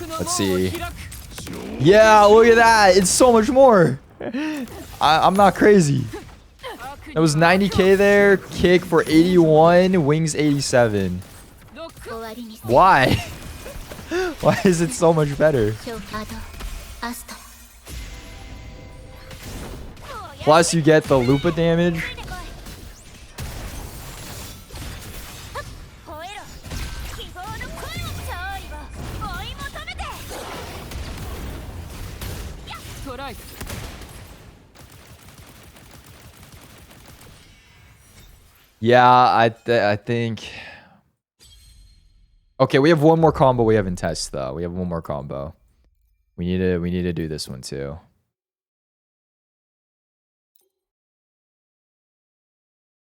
Let's see. Yeah, look at that. It's so much more. I'm not crazy. That was 90k there. Kick for 81. Wings 87. Why? Why is it so much better? Plus you get the Lupa damage. Yeah, I think. Okay, we have one more combo we haven't tested though. We have one more combo. We need to do this one too.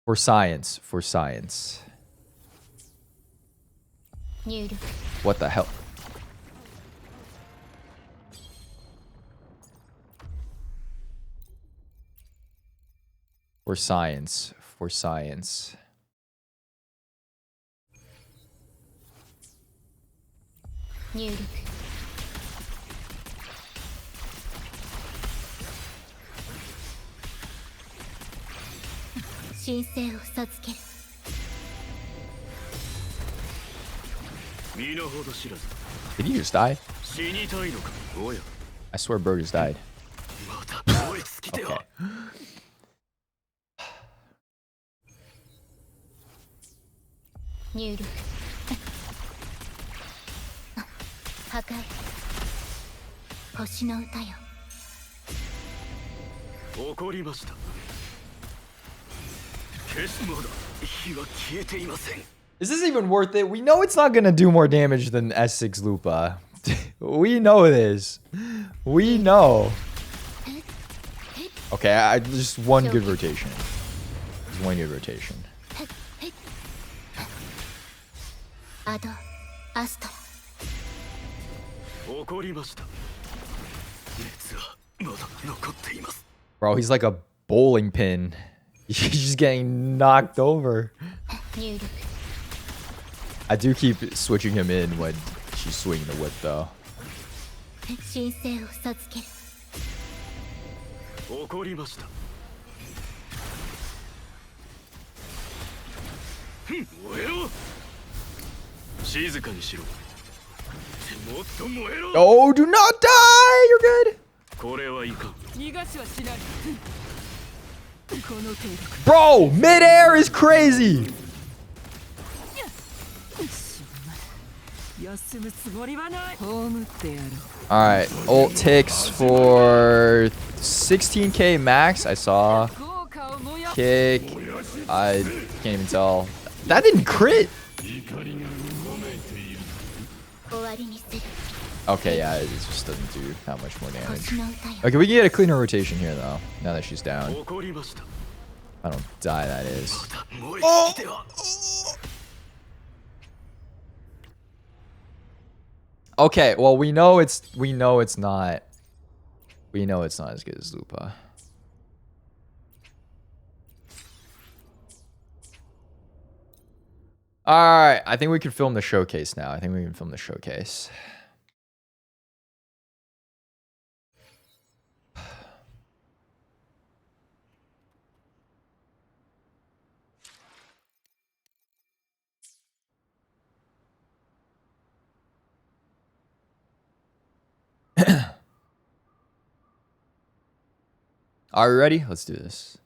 For science, for science. What the hell? For science, for science. Did he just die? I swear Bird just died. Okay. Is this even worth it? We know it's not gonna do more damage than S6 Lupa. We know this. We know. Okay, just one good rotation. Just one good rotation. Bro, he's like a bowling pin. He's just getting knocked over. I do keep switching him in when she's swinging the whip, though. Oh, do not die! You're good. Bro, midair is crazy. Alright, ult ticks for 16k max. I saw. Kick. I can't even tell. That didn't crit. Okay, yeah, it just doesn't do that much more damage. Okay, we can get a cleaner rotation here, though, now that she's down. I don't die, that is. Oh! Okay, well, we know it's not as good as Lupa. Alright, I think we can film the showcase now. I think we can film the showcase. Are we ready? Let's do this.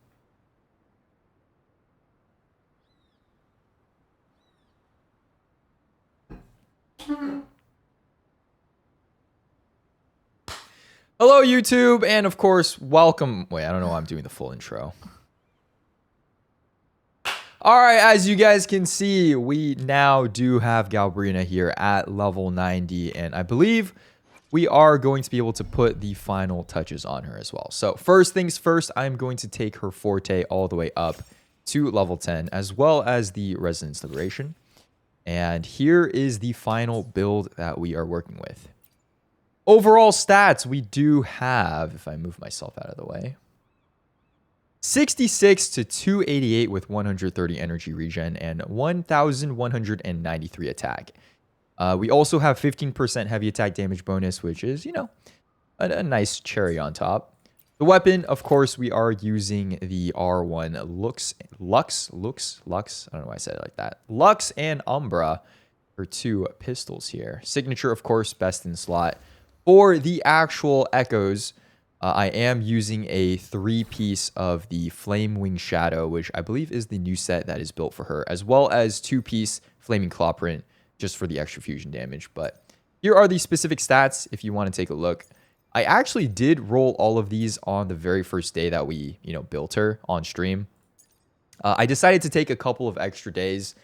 Hello, YouTube, and of course, welcome. Wait, I don't know why I'm doing the full intro. All right, as you guys can see, we now do have Galbrena here at level 90, and I believe we are going to be able to put the final touches on her as well. So first things first, I'm going to take her forte all the way up to level 10, as well as the Resonance Liberation. And here is the final build that we are working with. Overall stats, we do have, if I move myself out of the way, 66 to 288 with 130 energy regen and 1,193 attack. We also have 15% heavy attack damage bonus, which is, you know, a nice cherry on top. The weapon, of course, we are using the R1 Lux. I don't know why I said it like that. Lux and Umbra for 2 pistols here. Signature, of course, best in slot. For the actual echoes, I am using a 3-piece of the Flame Wing Shadow, which I believe is the new set that is built for her, as well as 2-piece Flaming Claw Print just for the extra fusion damage. But here are the specific stats if you want to take a look. I actually did roll all of these on the very first day that we, you know, built her on stream. I decided to take a couple of extra days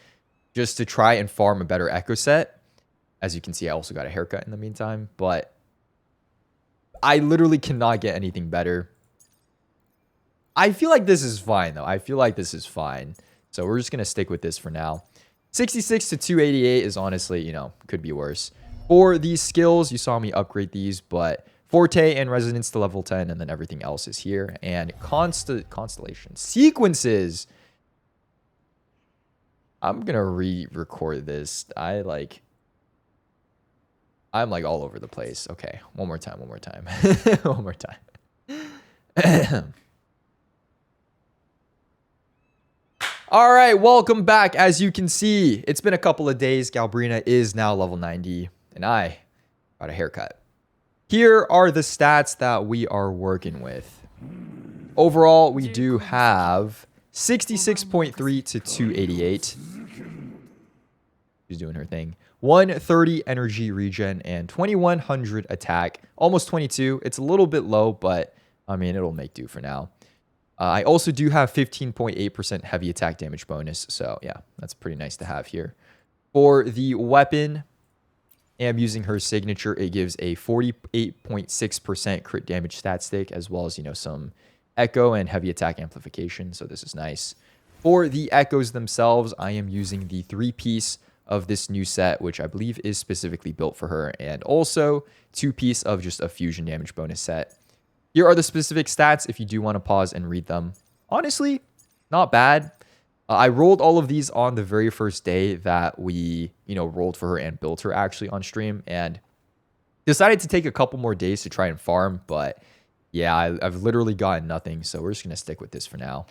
just to try and farm a better echo set. As you can see, I also got a haircut in the meantime, but I literally cannot get anything better. I feel like this is fine, though. I feel like this is fine. So we're just going to stick with this for now. 66 to 288 is honestly, you know, could be worse. For these skills, you saw me upgrade these, but Forte and Resonance to level 10, and then everything else is here. And Constellation Sequences. I'm going to re-record this. I'm like all over the place. Okay, one more time. One more time. All right, welcome back. As you can see, it's been a couple of days. Galbrena is now level 90, and I got a haircut. Here are the stats that we are working with. Overall, we do have 66.3 to 288. She's doing her thing. 130 energy regen and 2100 attack. Almost 22. It's a little bit low, but I mean, it'll make do for now. I also do have 15.8% heavy attack damage bonus. So yeah, that's pretty nice to have here. For the weapon, I'm using her signature. It gives a 48.6% crit damage stat stick, as well as, you know, some echo and heavy attack amplification. So this is nice. For the echoes themselves, I am using the 3-piece of this new set, which I believe is specifically built for her, and also 2-piece of just a fusion damage bonus set. Here are the specific stats if you do want to pause and read them. Honestly, not bad. I rolled all of these on the very first day that we, you know, rolled for her and built her actually on stream, and decided to take a couple more days to try and farm. But yeah, I've literally gotten nothing, so we're just going to stick with this for now.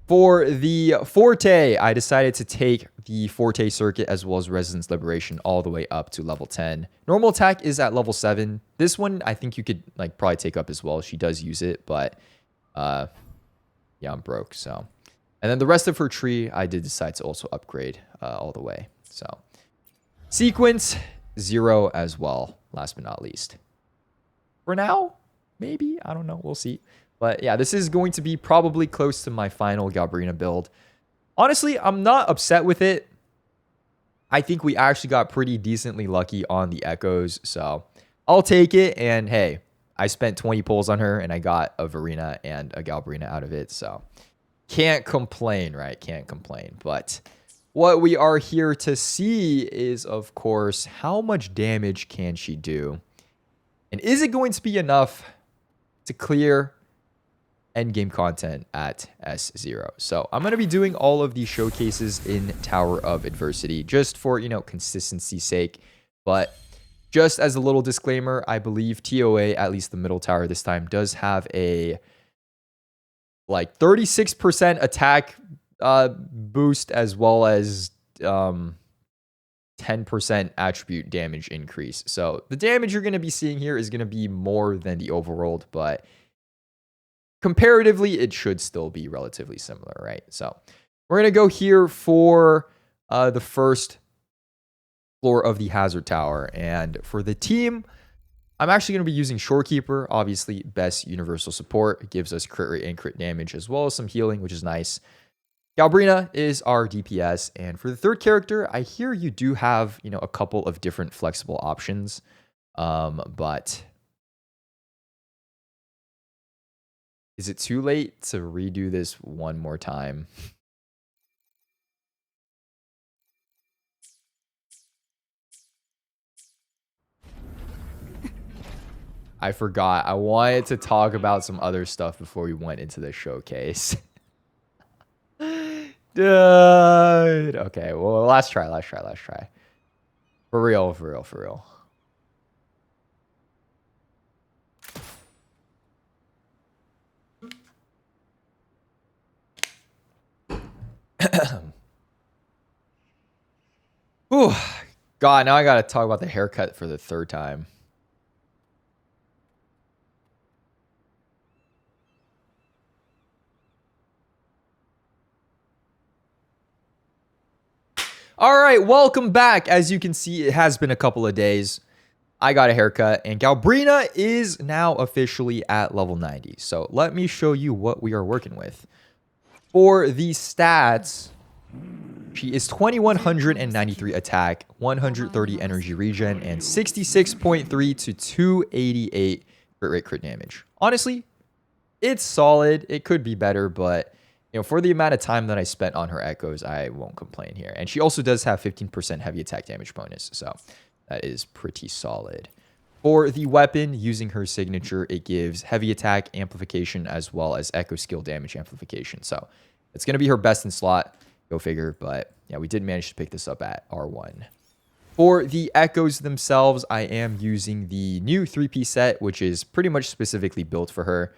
For the Forte, I decided to take the Forte circuit as well as Resonance Liberation all the way up to level 10. Normal attack is at level 7. This one, I think you could like probably take up as well. She does use it, but yeah, I'm broke. So, and then the rest of her tree, I did decide to also upgrade all the way. So, sequence 0 as well. Last but not least. For now, maybe, I don't know. We'll see. But yeah, this is going to be probably close to my final Galbrena build. Honestly, I'm not upset with it. I think we actually got pretty decently lucky on the echoes. So I'll take it. And hey, I spent 20 pulls on her and I got a Verena and a Galbrena out of it. So can't complain, right? Can't complain. But what we are here to see is, of course, how much damage can she do? And is it going to be enough to clear endgame content at S0? So I'm going to be doing all of these showcases in Tower of Adversity just for, you know, consistency's sake. But just as a little disclaimer, I believe TOA, at least the middle tower this time, does have a like 36% attack boost, as well as 10% attribute damage increase. So the damage you're going to be seeing here is going to be more than the overworld, but comparatively, it should still be relatively similar, right? So we're going to go here for the first floor of the Hazard Tower. And for the team, I'm actually going to be using Shorekeeper. Obviously, best universal support. It gives us crit rate and crit damage, as well as some healing, which is nice. Galbrena is our DPS. And for the third character, I hear you do have, you know, a couple of different flexible options. But is it too late to redo this one more time? I forgot. I wanted to talk about some other stuff before we went into the showcase. Dude. Okay, well, last try. For real. Whew. God, now I gotta talk about the haircut for the third time. All right, welcome back. As you can see, it has been a couple of days. I got a haircut, and Galbrena is now officially at level 90. So let me show you what we are working with. For the stats, she is 2193 attack, 130 energy regen, and 66.3 to 288 crit rate crit damage. Honestly, it's solid. It could be better, but you know, for the amount of time that I spent on her echoes, I won't complain here. And she also does have 15% heavy attack damage bonus, so that is pretty solid. For the weapon, using her signature, it gives heavy attack amplification as well as echo skill damage amplification. So it's going to be her best in slot. Go figure. But yeah, we did manage to pick this up at R1. For the echoes themselves, I am using the new 3-piece set, which is pretty much specifically built for her.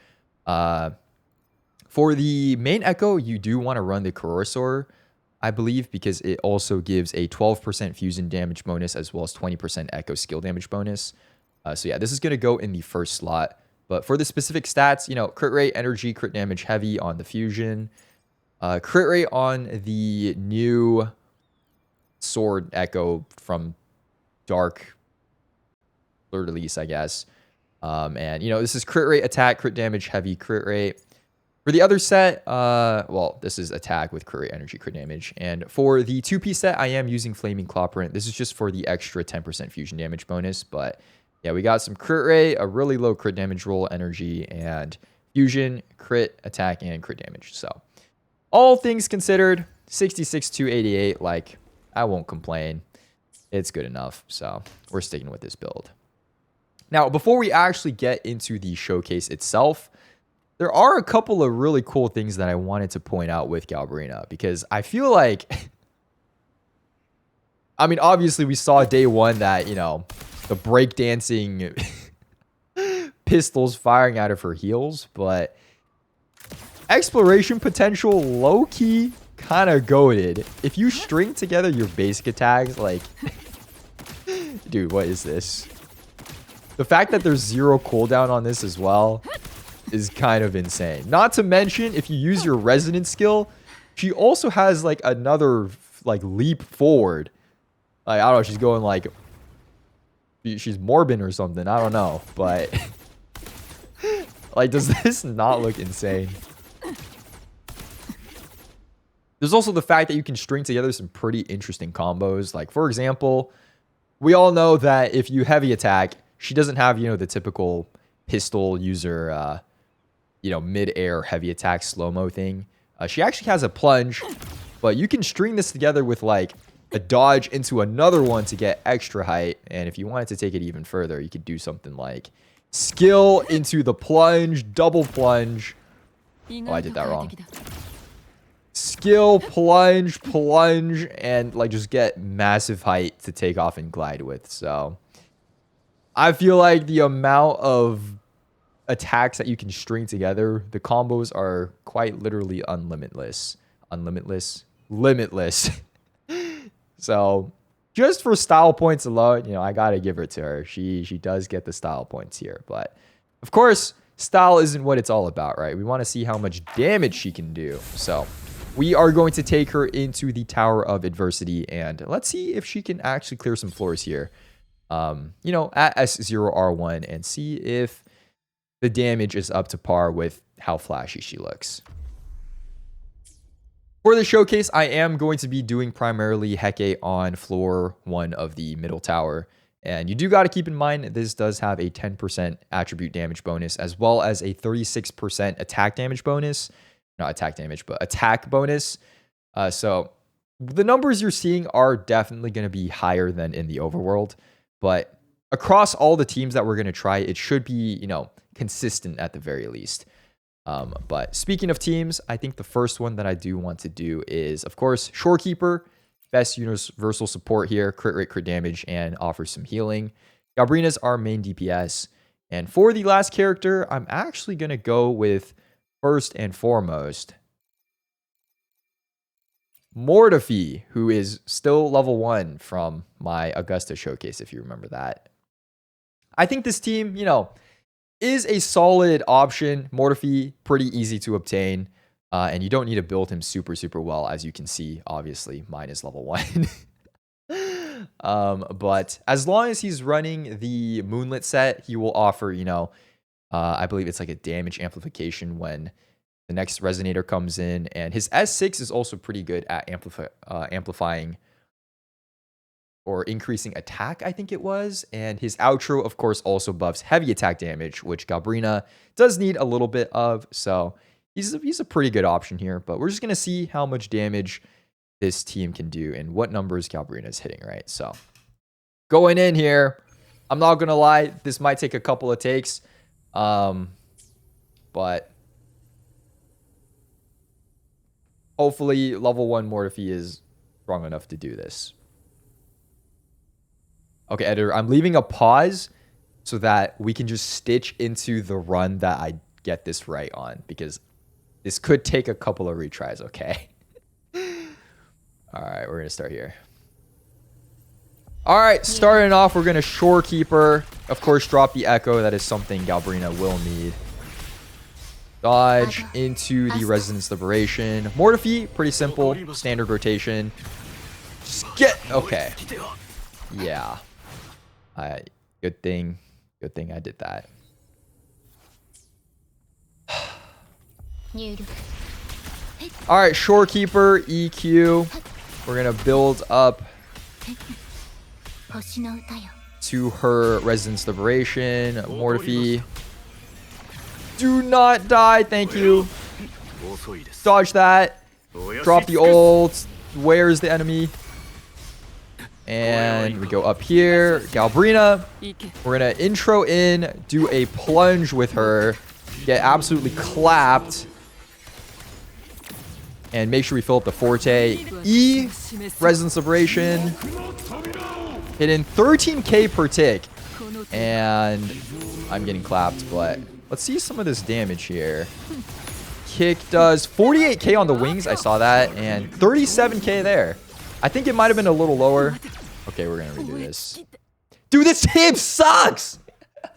For the main echo, you do want to run the Corrosor, I believe, because it also gives a 12% fusion damage bonus as well as 20% echo skill damage bonus. So yeah, this is going to go in the first slot. But for the specific stats, you know, crit rate, energy, crit damage heavy on the fusion. Crit rate on the new sword echo from Dark third release, I guess. And, you know, this is crit rate, attack, crit damage, heavy, crit rate. For the other set, well, this is attack with crit rate, energy, crit damage. And for the 2-piece set, I am using Flaming Claw Print. This is just for the extra 10% fusion damage bonus. But yeah, we got some crit rate, a really low crit damage roll, energy, and fusion, crit, attack, and crit damage. So all things considered, 66 to 88, like, I won't complain. It's good enough. So we're sticking with this build. Now, before we actually get into the showcase itself, there are a couple of really cool things that I wanted to point out with Galbrena, because I feel like, I mean, obviously we saw day one that, you know, the breakdancing pistols firing out of her heels, but exploration potential low-key kind of goated. If you string together your basic attacks, like, dude, what is this? The fact that there's 0 cooldown on this as well is kind of insane. Not to mention, if you use your resonance skill, she also has like another like leap forward. Like, I don't know, she's going like, she's Morbin or something. I don't know, but like, does this not look insane? There's also the fact that you can string together some pretty interesting combos. Like, for example, we all know that if you heavy attack, she doesn't have, you know, the typical pistol user, you know, mid-air heavy attack slow-mo thing. She actually has a plunge, but you can string this together with like a dodge into another one to get extra height. And if you wanted to take it even further, you could do something like skill into the plunge, double plunge. Oh, I did that wrong. Skill, plunge, and like just get massive height to take off and glide with. So I feel like the amount of attacks that you can string together, the combos are quite literally limitless. So just for style points alone, you know, I gotta give it to her. She does get the style points here, but of course, style isn't what it's all about, right? We want to see how much damage she can do. So we are going to take her into the Tower of Adversity, and let's see if she can actually clear some floors here. You know, at S0R1, and see if the damage is up to par with how flashy she looks. For the showcase, I am going to be doing primarily Heke on floor 1 of the middle tower. And you do got to keep in mind, this does have a 10% attribute damage bonus, as well as a 36% attack damage bonus. Not attack damage, but attack bonus. So the numbers you're seeing are definitely going to be higher than in the overworld. But across all the teams that we're going to try, it should be, you know, consistent at the very least. But speaking of teams, I think the first one that I do want to do is, of course, Shorekeeper. Best universal support here, crit rate, crit damage, and offers some healing. Galbrena's our main DPS. And for the last character, I'm actually going to go with, first and foremost, Mortifee, who is still level 1 from my Augusta showcase, if you remember that. I think this team, you know, is a solid option. Mortifee, pretty easy to obtain. And you don't need to build him super, super well. As you can see, obviously, mine is level 1. But as long as he's running the Moonlit set, he will offer, you know, I believe it's like a damage amplification when the next Resonator comes in. And his S6 is also pretty good at amplifying or increasing attack, I think it was. And his outro, of course, also buffs heavy attack damage, which Galbrena does need a little bit of. So he's a pretty good option here. But we're just going to see how much damage this team can do and what numbers Galbrena is hitting, right? So going in here, I'm not going to lie, this might take a couple of takes. But hopefully level 1 Mortifee is strong enough to do this. Okay, editor, I'm leaving a pause so that we can just stitch into the run that I get this right on, because this could take a couple of retries, okay? All right, we're going to start here. All right, starting off, we're going to Shorekeeper. Of course, drop the Echo. That is something Galbrena will need. Dodge into the Resonance Liberation. Mortifee, pretty simple. Standard rotation. Just get... Okay. Yeah. Good thing I did that. All right, Shorekeeper, EQ. We're going to build up to her Resonance Liberation. Mortifee. Do not die. Thank you. Dodge that. Drop the ult. Where's the enemy? And we go up here. Galbrena. We're going to intro in, do a plunge with her. Get absolutely clapped. And make sure we fill up the Forte. E, Resonance Liberation. Hitting 13k per tick. And I'm getting clapped, but let's see some of this damage here. Kick does 48k on the wings. I saw that. And 37k there. I think it might have been a little lower. Okay, we're going to redo this. Dude, this team sucks!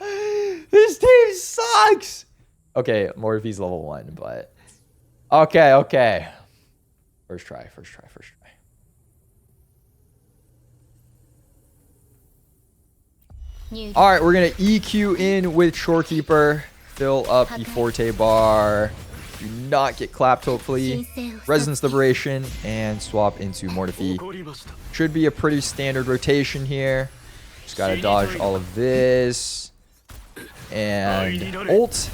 This team sucks! Okay, Mortifee's level 1, but... Okay. First try. All right, we're going to EQ in with Shorekeeper. Fill up the Forte bar. Do not get clapped, hopefully. Resonance Liberation and swap into Mortifee. Should be a pretty standard rotation here. Just got to dodge all of this. And ult.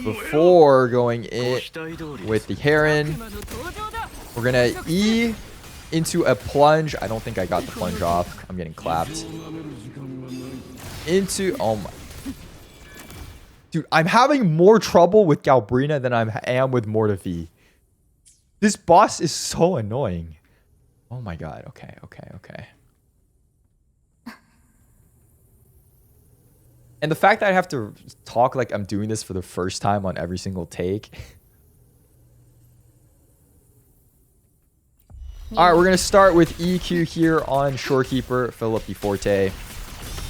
Before going in with the Heron, we're going to E into a plunge. I don't think I got the plunge off. I'm getting clapped. Into... Oh my... Dude, I'm having more trouble with Galbrena than I am with Mortifee. This boss is so annoying. Oh my god. Okay. And the fact that I have to talk like I'm doing this for the first time on every single take. All right, we're going to start with EQ here on Shorekeeper. Fill up the Forte.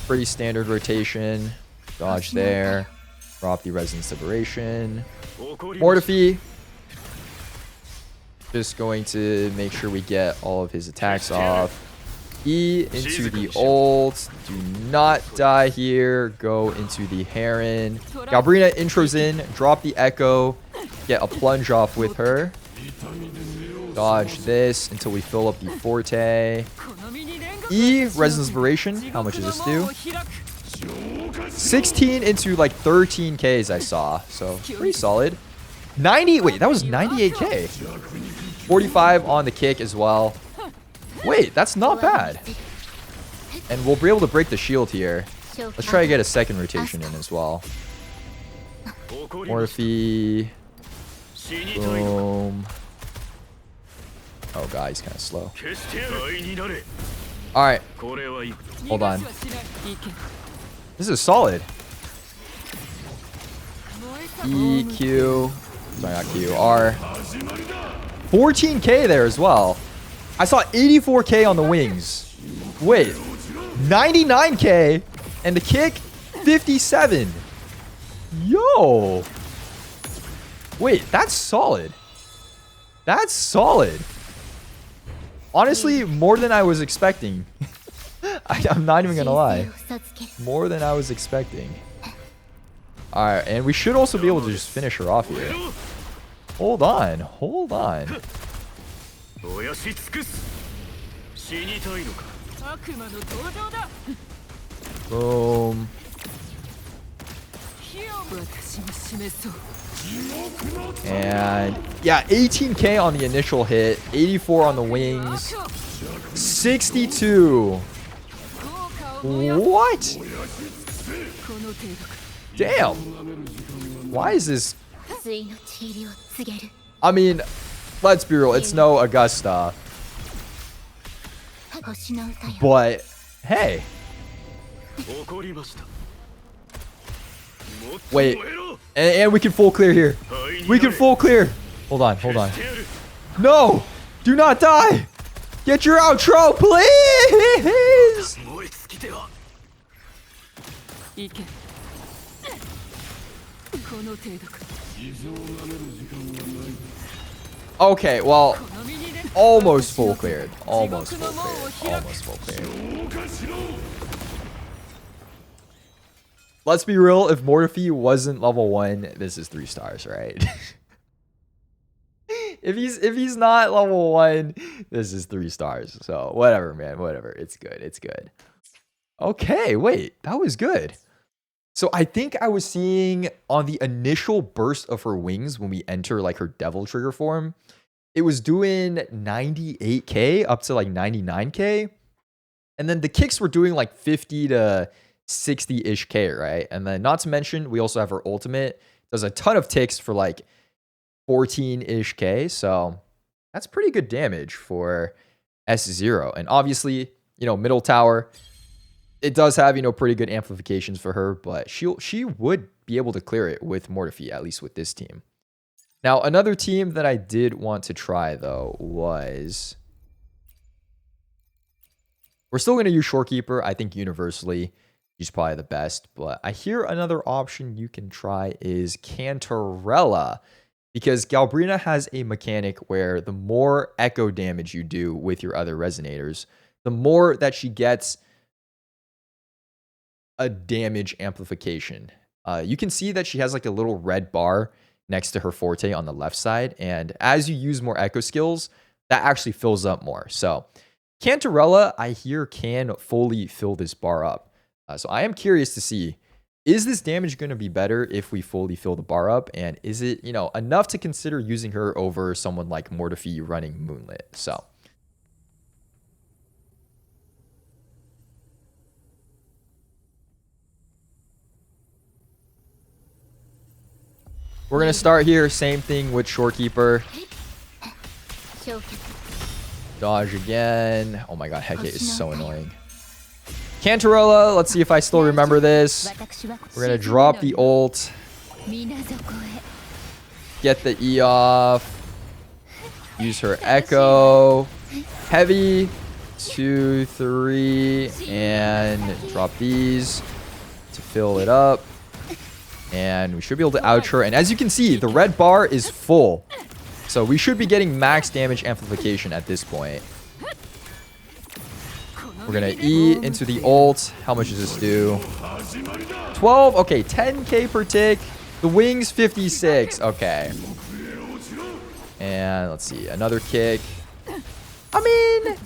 Pretty standard rotation. Dodge there. Drop the Resonance Liberation. Mortifee. Just going to make sure we get all of his attacks off. E into the ult. Do not die here. Go into the Heron. Galbrena intros in. Drop the Echo. Get a plunge off with her. Dodge this until we fill up the Forte. E, Resonance Liberation. How much does this do? 16 into like 13Ks I saw. So pretty solid. 90. Wait, that was 98K. 45 on the kick as well. Wait, that's not bad. And we'll be able to break the shield here. Let's try to get a second rotation in as well. Morphe. Boom. Oh god, he's kind of slow. Alright. Hold on. This is solid. E, Q. Sorry, not Q. R. 14k there as well. I saw 84k on the wings. Wait. 99k. And the kick, 57. Yo. Wait, that's solid. That's solid. Honestly, more than I was expecting. I'm not even gonna lie. More than I was expecting. Alright, and we should also be able to just finish her off here. Hold on. Hold on. Boom. And yeah, 18k on the initial hit, 84 on the wings, 62. What? Damn. Why is this? I mean, let's be real, it's no Augusta. But hey. Wait, and we can full clear here. We can full clear. Hold on, hold on. No, do not die. Get your outro, please. Okay, well, almost full cleared. Almost full cleared. Almost full cleared. Let's be real, if Morphe wasn't level 1, this is 3 stars, right? if he's not level 1, this is 3 stars. So whatever, man, whatever. It's good. It's good. Okay, wait, that was good. So I think I was seeing on the initial burst of her wings when we enter like her devil trigger form, it was doing 98k up to like 99k. And then the kicks were doing like 50 to 60-ish k, right? And then not to mention, we also have her ultimate. Does a ton of ticks for like 14-ish k. So that's pretty good damage for S0. And obviously, you know, middle tower, it does have, you know, pretty good amplifications for her, but she would be able to clear it with Morphe, at least with this team. Now, another team that I did want to try, though, was... We're still going to use Shorekeeper. I think universally, she's probably the best. But I hear another option you can try is Cantarella. Because Galbrena has a mechanic where the more echo damage you do with your other resonators, the more that she gets a damage amplification. You can see that she has like a little red bar next to her forte on the left side. And as you use more echo skills, that actually fills up more. So Cantarella, I hear, can fully fill this bar up. So I am curious to see, is this damage going to be better if we fully fill the bar up? And is it, you know, enough to consider using her over someone like Morphe running Moonlit? So we're going to start here. Same thing with Shorekeeper. Dodge again. Oh my god, Hecate is so annoying. Cantarella, let's see if I still remember this. We're going to drop the ult. Get the E off. Use her Echo. Heavy. 2, 3. And drop these to fill it up. And we should be able to ouch her. And as you can see, the red bar is full. So we should be getting max damage amplification at this point. We're going to E into the ult. How much does this do? 12. Okay, 10k per tick. The wings, 56. Okay. And let's see. Another kick. I mean...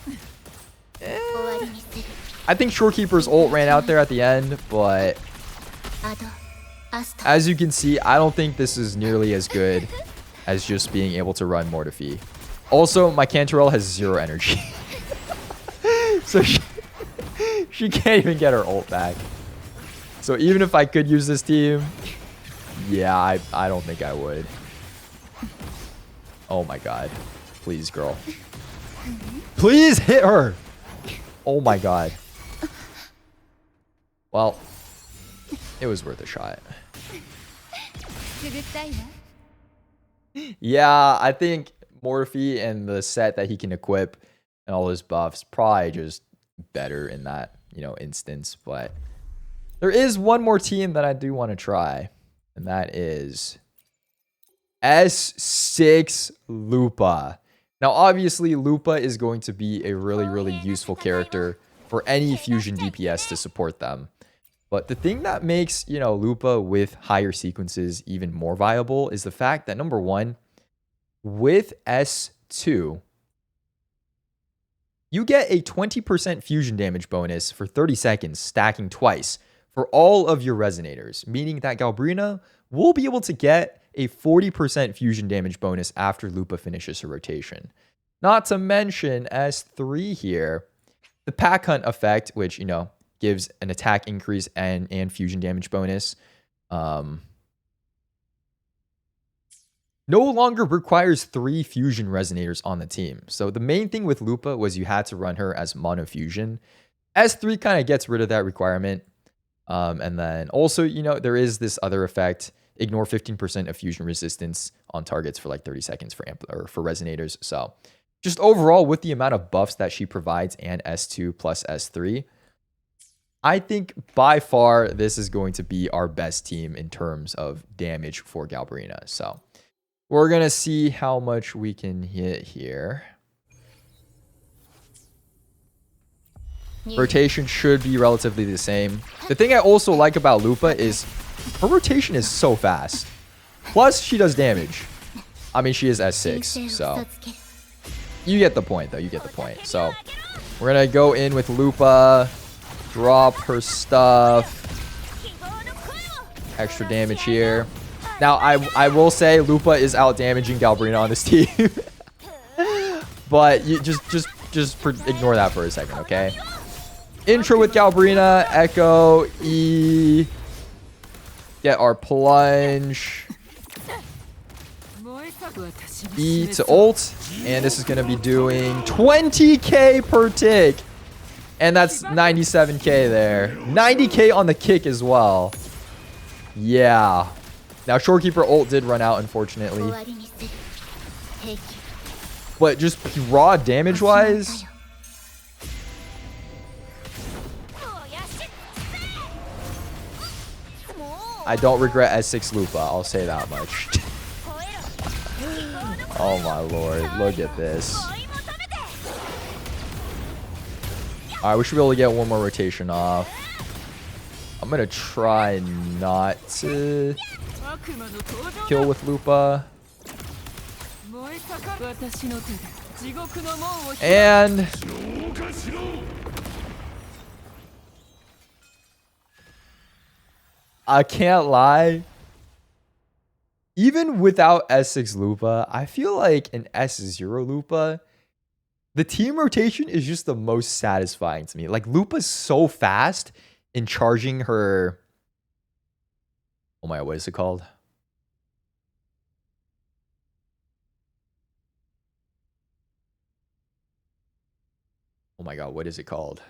I think Shorekeeper's ult ran out there at the end, but... as you can see, I don't think this is nearly as good as just being able to run Morphe. Also, my Cantarella has 0 energy. So She can't even get her ult back. So even if I could use this team, yeah, I don't think I would. Oh my god. Please, girl. Please hit her. Oh my god. Well, it was worth a shot. Yeah, I think Morphe and the set that he can equip and all his buffs probably just better in that, you know, instance. But there is one more team that I do want to try, and that is S6 Lupa. Now, obviously, Lupa is going to be a really, really useful character for any fusion DPS to support them. But the thing that makes, you know, Lupa with higher sequences even more viable is the fact that, number one, with S2, you get a 20% fusion damage bonus for 30 seconds, stacking twice for all of your resonators, meaning that Galbrena will be able to get a 40% fusion damage bonus after Lupa finishes her rotation. Not to mention S3 here, the pack hunt effect, which, you know, gives an attack increase and fusion damage bonus. No longer requires 3 fusion resonators on the team. So the main thing with Lupa was you had to run her as mono fusion. S3 kind of gets rid of that requirement. And then also, you know, there is this other effect. Ignore 15% of fusion resistance on targets for like 30 seconds for resonators. So just overall, with the amount of buffs that she provides and S2 plus S3, I think by far this is going to be our best team in terms of damage for Galbrena. So we're going to see how much we can hit here. Rotation should be relatively the same. The thing I also like about Lupa is her rotation is so fast. Plus, she does damage. I mean, she is S6, so you get the point, though. You get the point. So we're going to go in with Lupa, drop her stuff. Extra damage here. Now, I will say Lupa is out damaging Galbrena on this team. But you just ignore that for a second, okay? Intro with Galbrena, Echo, E. Get our plunge. E to ult. And this is going to be doing 20k per tick. And that's 97k there. 90k on the kick as well. Yeah. Now, Shorekeeper ult did run out, unfortunately. But just raw damage-wise... I don't regret S6 Lupa, I'll say that much. Oh my lord, look at this. Alright, we should be able to get one more rotation off. I'm gonna try not to kill with Lupa. And I can't lie. Even without S6 Lupa, I feel like an S0 Lupa, the team rotation is just the most satisfying to me. Like, Lupa's so fast in charging her... Oh my, what is it called? Oh my god, what is it called?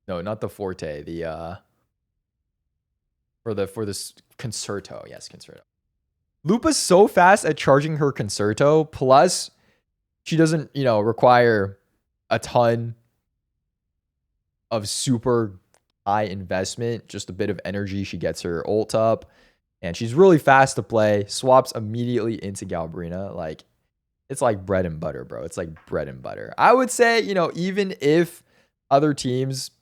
No, not the Forte. The for this Concerto. Yes, Concerto. Lupa's so fast at charging her Concerto, plus she doesn't, you know, require a ton of super high investment, just a bit of energy. She gets her ult up, and she's really fast to play, swaps immediately into Galbrena. Like, it's like bread and butter, bro. It's like bread and butter. I would say, you know, even if other teams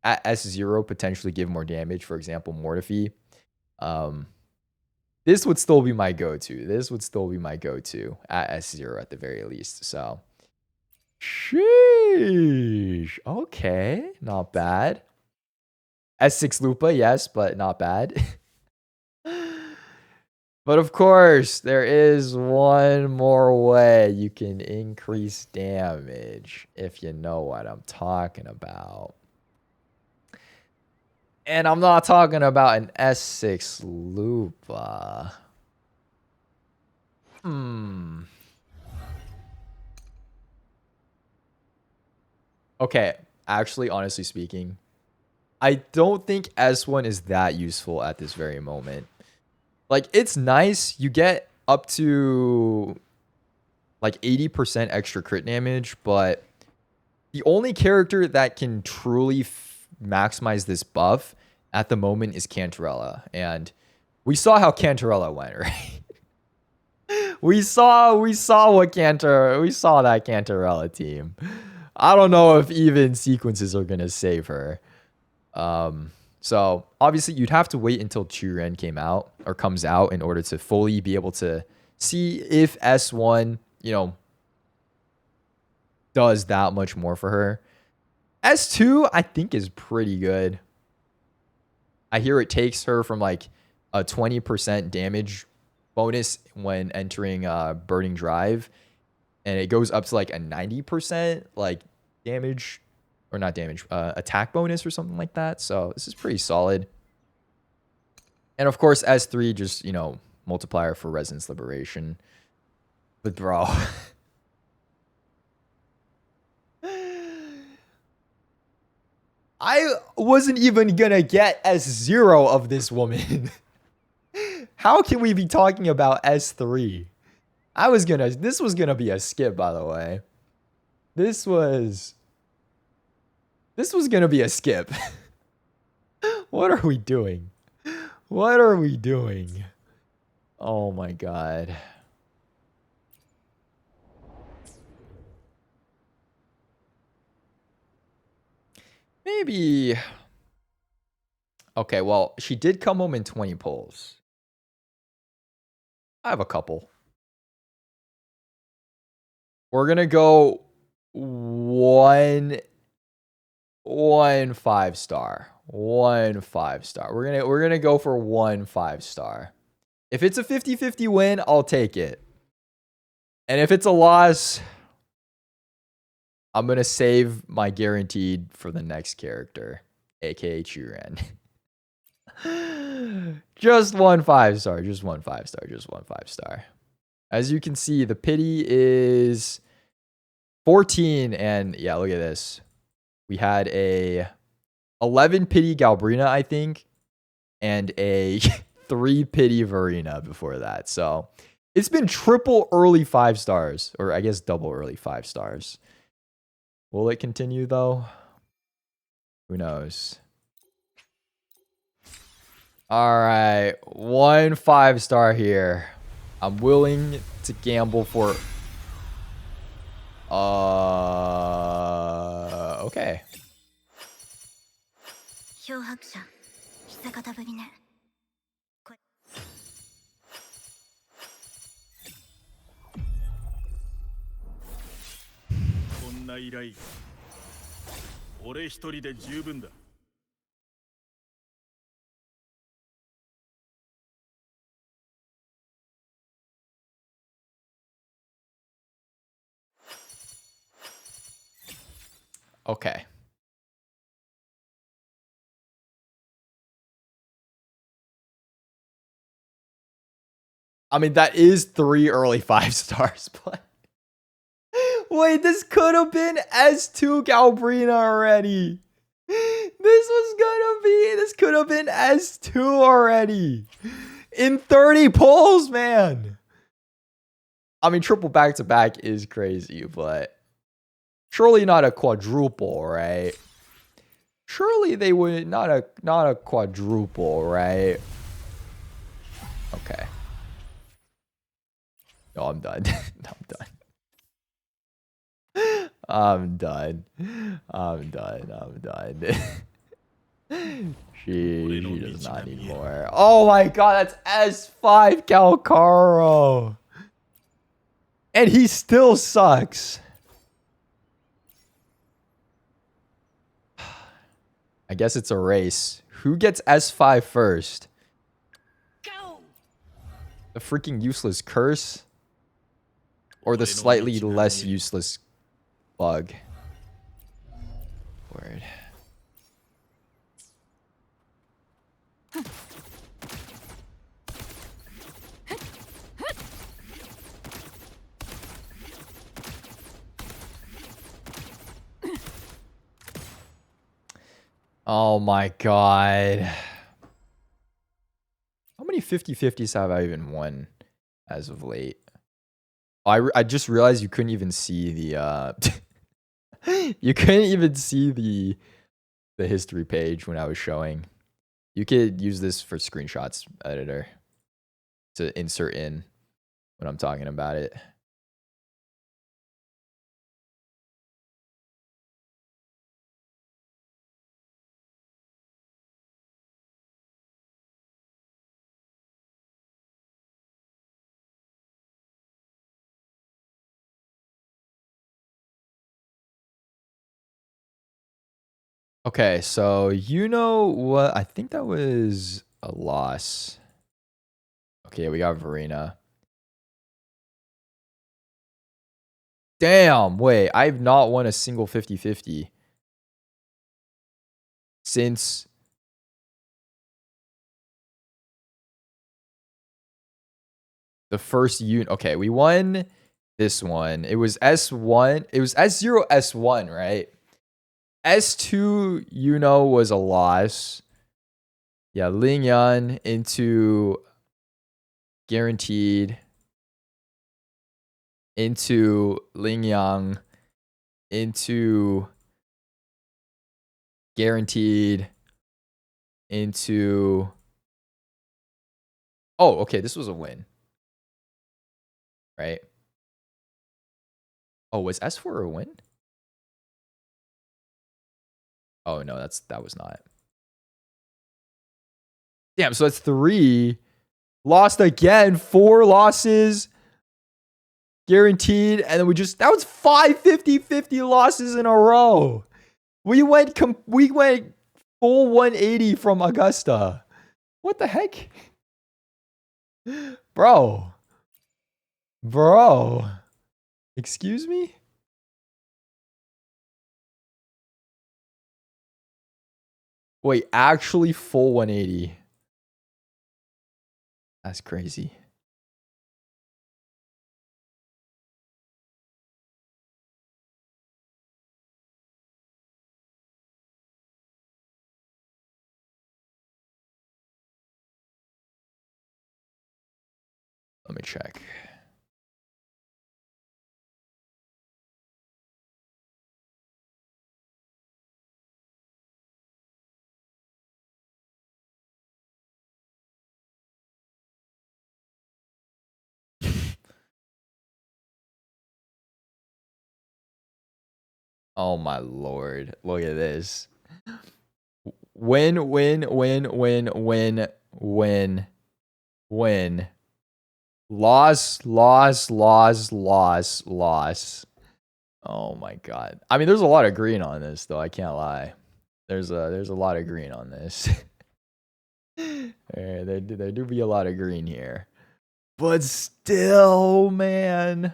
at S0 potentially give more damage, for example, Morphe, this would still be my go-to. This would still be my go-to at S0 at the very least. So, sheesh. Okay, not bad. S6 Lupa, yes, but not bad. But of course, there is one more way you can increase damage, if you know what I'm talking about. And I'm not talking about an S6 Lupa. Okay, actually, honestly speaking, I don't think S1 is that useful at this very moment. Like, it's nice. You get up to like 80% extra crit damage, but the only character that can truly maximize this buff at the moment is Cantarella. And we saw how Cantarella went, right? we saw that Cantarella team. I don't know if even sequences are gonna save her. So obviously you'd have to wait until Churen comes out in order to fully be able to see if S1, does that much more for her. S2, I think, is pretty good. I hear it takes her from like a 20% damage bonus when entering Burning Drive, and it goes up to like a 90% like damage, or not damage, attack bonus or something like that. So this is pretty solid. And of course, S3 just, multiplier for Resonance Liberation. But bro, I wasn't even gonna get S0 of this woman. How can we be talking about S3? This was gonna be a skip, by the way. This was gonna be a skip. What are we doing? What are we doing? Oh my god. Maybe. Okay, well, she did come home in 20 pulls. I have a couple. We're gonna go one 5-star. 1 5-star. We're gonna go for 1 5-star. If it's a 50-50 win, I'll take it. And if it's a loss, I'm gonna save my guaranteed for the next character, aka Churen. Just 1 5-star. Just 1 5-star. Just 1 5-star. As you can see, the pity is 14, and yeah, look at this. We had a 11 pity Galbrena, I think, and a 3 pity Verena before that. So it's been triple early 5 stars, or I guess double early 5 stars. Will it continue though? Who knows? All right, 1 5-star here. I'm willing to gamble for. Okay. Okay. I mean, that is 3 early 5 stars, but wait, this could have been S2 Galbrena already. This could have been S2 already. In 30 pulls, man. I mean, triple back-to-back is crazy, but surely not a quadruple, right? Surely they would not a quadruple, right? Okay. No, I'm done. I'm done. I'm done. She does not need more. Oh my god, that's S5 Calcaro. And he still sucks. I guess it's a race. Who gets S5 first? The freaking useless curse? Or the slightly less useless bug? Word. Oh my god. How many 50-50s have I even won as of late? I just realized you couldn't even see the you couldn't even see the history page when I was showing. You could use this for screenshots editor to insert in when I'm talking about it. Okay, so you know what? I think that was a loss. Okay, we got Verena. Damn, wait, I've not won a single 50-50 since the first unit. Okay, we won this one. It was S1. It was S0, S1, right? S2, you know, was a loss. Yeah, Ling Yan into guaranteed, into Ling Yang, into guaranteed, into... Oh, okay, this was a win. Right? Oh, was S4 a win? Oh, no, that was not. Damn, so that's 3. Lost again. 4 losses. Guaranteed. And then that was 5 50-50 losses in a row. We went full 180 from Augusta. What the heck? Bro. Excuse me? Wait, actually full 180. That's crazy. Let me check. Oh my lord. Look at this. Win. Loss. Oh my god. I mean, there's a lot of green on this, though. I can't lie. There's a lot of green on this. there do be a lot of green here. But still, man.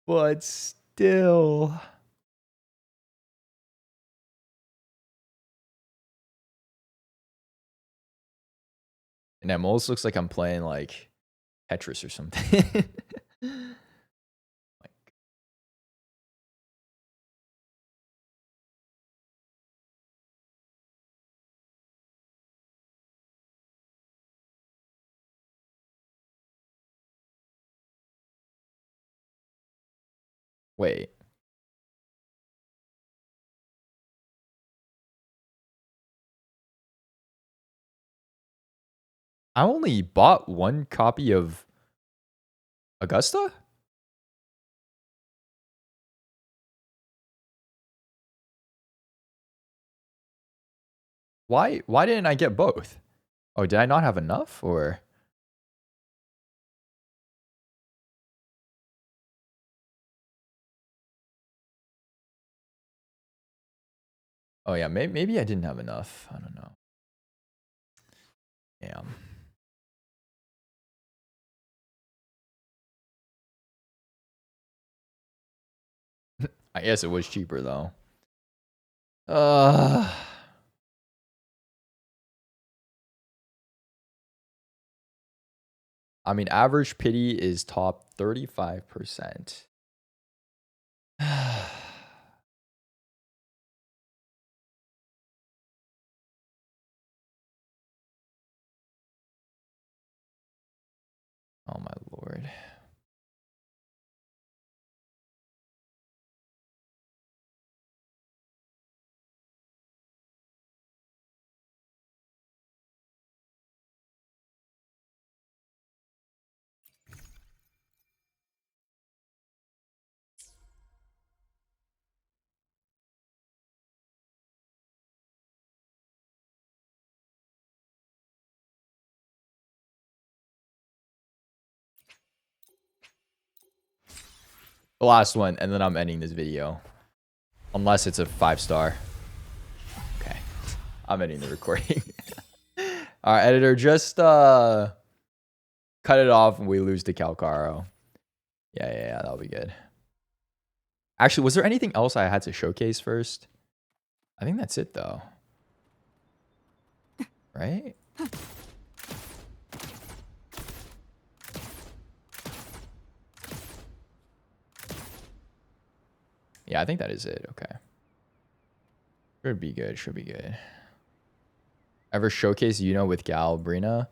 But still. And it almost looks like I'm playing like Tetris or something. Wait. I only bought 1 copy of Augusta? Why didn't I get both? Oh, did I not have enough or? Oh yeah, maybe I didn't have enough. I don't know. Damn. I guess it was cheaper though. I mean, average pity is top 35%. Oh my lord. The last one, and then I'm ending this video. Unless it's a 5-star. Okay. I'm ending the recording. All right, editor, just cut it off when we lose to Calcaro. Yeah, that'll be good. Actually, was there anything else I had to showcase first? I think that's it, though. Right? Yeah, I think that is it. Okay. Should be good. Should be good. Ever showcase with Galbrena?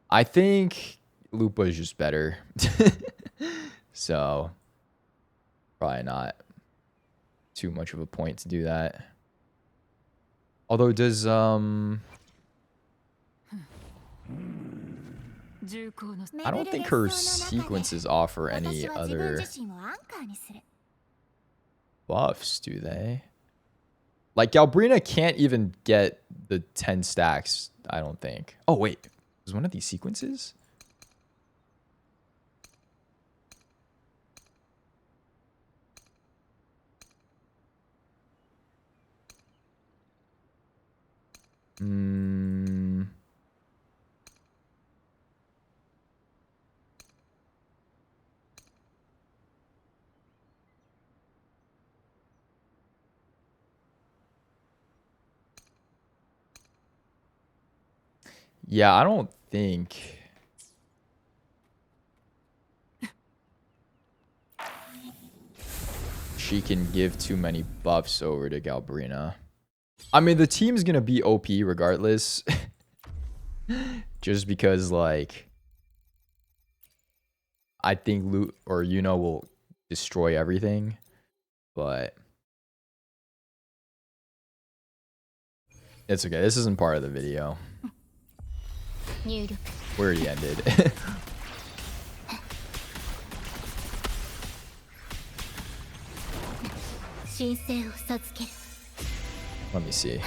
I think Lupa is just better. So, probably not too much of a point to do that. Although, does I don't think her sequences offer any other buffs, do they? Like, Galbrena can't even get the 10 stacks, I don't think. Oh, wait. Was one of these sequences? Yeah, I don't think... she can give too many buffs over to Galbrena. I mean, the team's gonna be OP regardless. Just because, like... I think Loot or will destroy everything. But... it's okay. This isn't part of the video. We already ended. Let me see.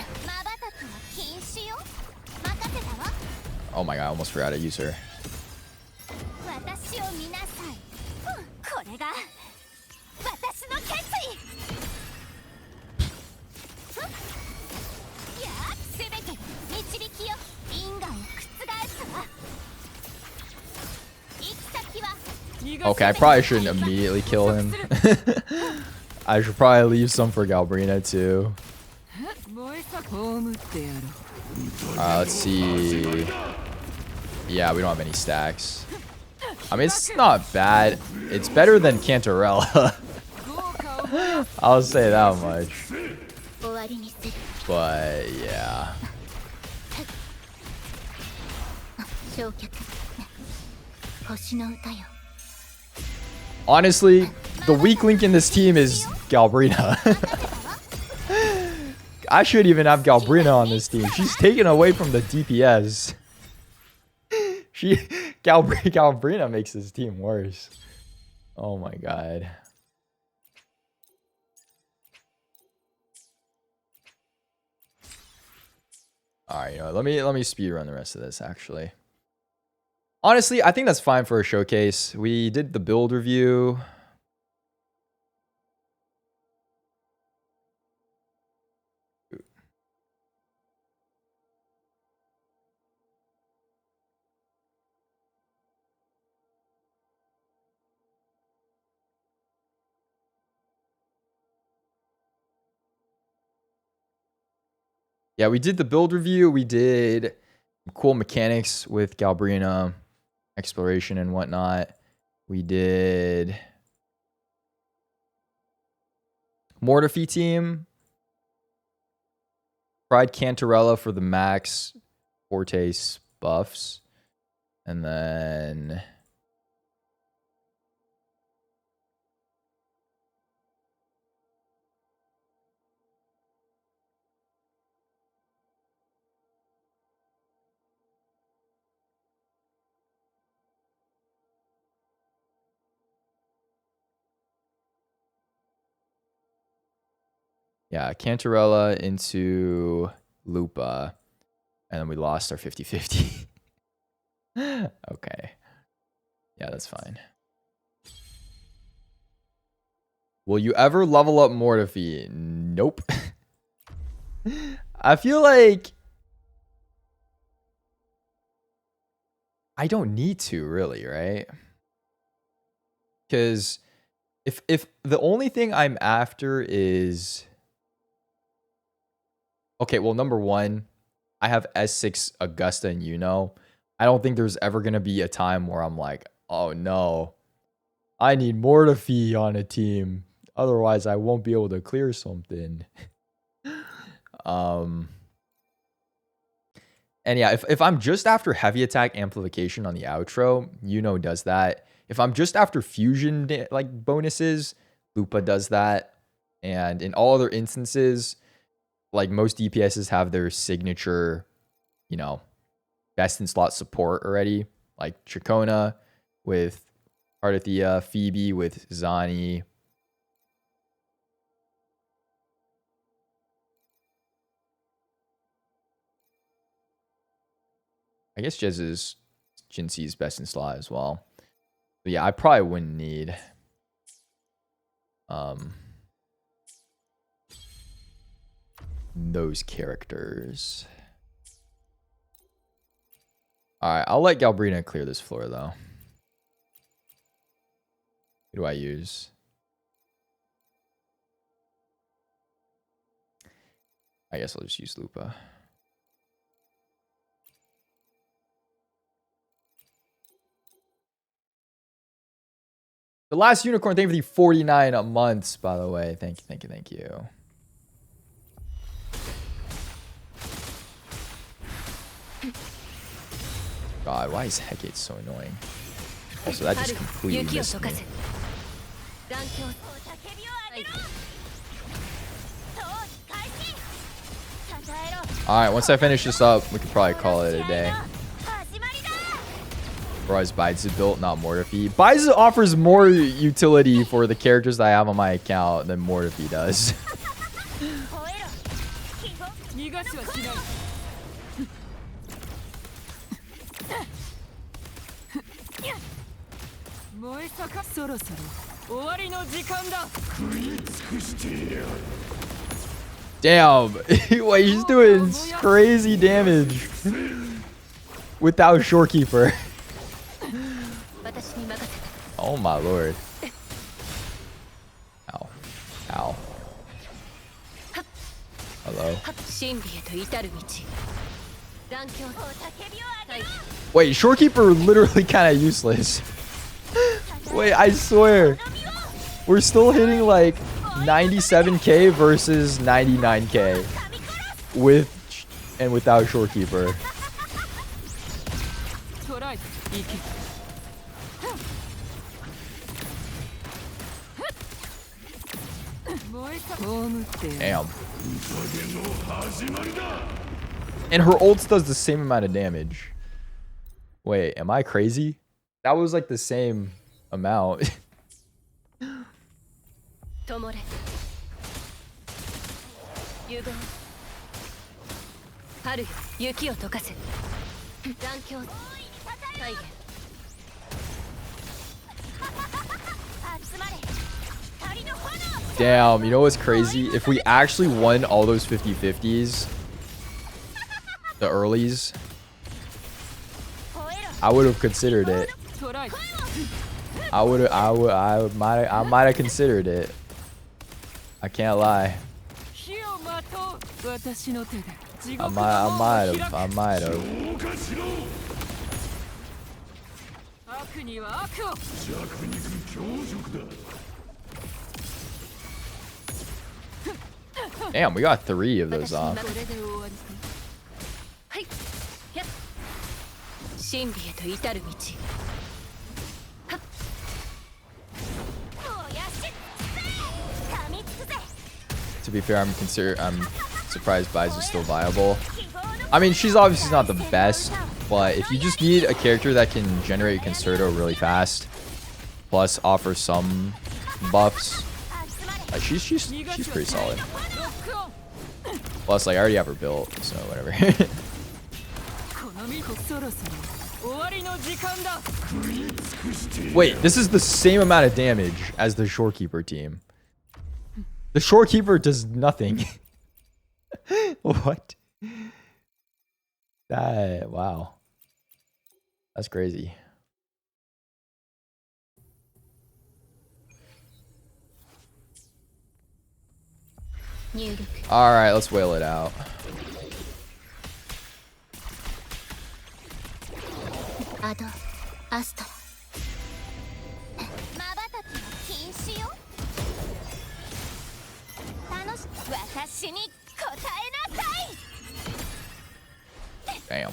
Oh my god, I almost forgot to use her. Okay, I probably shouldn't immediately kill him. I should probably leave some for Galbrena too. Let's see. Yeah, we don't have any stacks. I mean, it's not bad. It's better than Cantarella. I'll say that much. But yeah. Honestly, the weak link in this team is Galbrena. I should even have Galbrena on this team. She's taken away from the DPS. Galbrena makes this team worse. Oh my god. Alright, let me speed run the rest of this actually. Honestly, I think that's fine for a showcase. We did the build review. Yeah, we did the build review. We did cool mechanics with Galbrena. exploration and whatnot. We did Mortefi team. Tried Cantarella for the max Fortes buffs. And then yeah, Cantarella into Lupa. And then we lost our 50-50. Okay. Yeah, that's fine. Will you ever level up Mortefi? Nope. I feel like I don't need to really, right? Because if the only thing I'm after is... Okay, well, number one, I have S6 Augusta and I don't think there's ever going to be a time where I'm like, oh no, I need Mortefi on a team. Otherwise, I won't be able to clear something. And yeah, if I'm just after heavy attack amplification on the outro, does that. If I'm just after fusion like bonuses, Lupa does that. And in all other instances, like most DPSs have their signature, best in slot support already. Like Chacona with Artithia, Phoebe with Zani. I guess Jez is Jinxi's best in slot as well. But yeah, I probably wouldn't need those characters. Alright, I'll let Galbrena clear this floor though. Who do I use? I guess I'll just use Lupa. The last unicorn, thank you for the 49 months, by the way. Thank you, thank you, thank you. God, why is Hecate so annoying? Also, that just completely missed me. Alright, once I finish this up, we could probably call it a day. Or is Baizu built, not Mortefi? Baizu offers more utility for the characters that I have on my account than Mortefi does. Damn. Wait, he's doing crazy damage without Shorekeeper. Oh my lord. Ow. Ow. Hello. Wait, Shorekeeper literally kind of useless. Wait, I swear. We're still hitting like 97k versus 99k with and without Shorekeeper. Damn. And her ults does the same amount of damage. Wait, am I crazy? That was like the same amount. Damn, you know what's crazy? If we actually won all those 50-50s, the earlies, I would have considered it. I might have considered it. I can't lie. I might have. Damn, we got 3 of those off. To be fair, I'm surprised Bai's is still viable. I mean, she's obviously not the best, but if you just need a character that can generate Concerto really fast, plus offer some buffs, she's pretty solid. Plus, like, I already have her built, so whatever. Wait, this is the same amount of damage as the Shorekeeper team. The Shorekeeper does nothing. What? Wow. That's crazy. Alright, let's whale it out. Damn.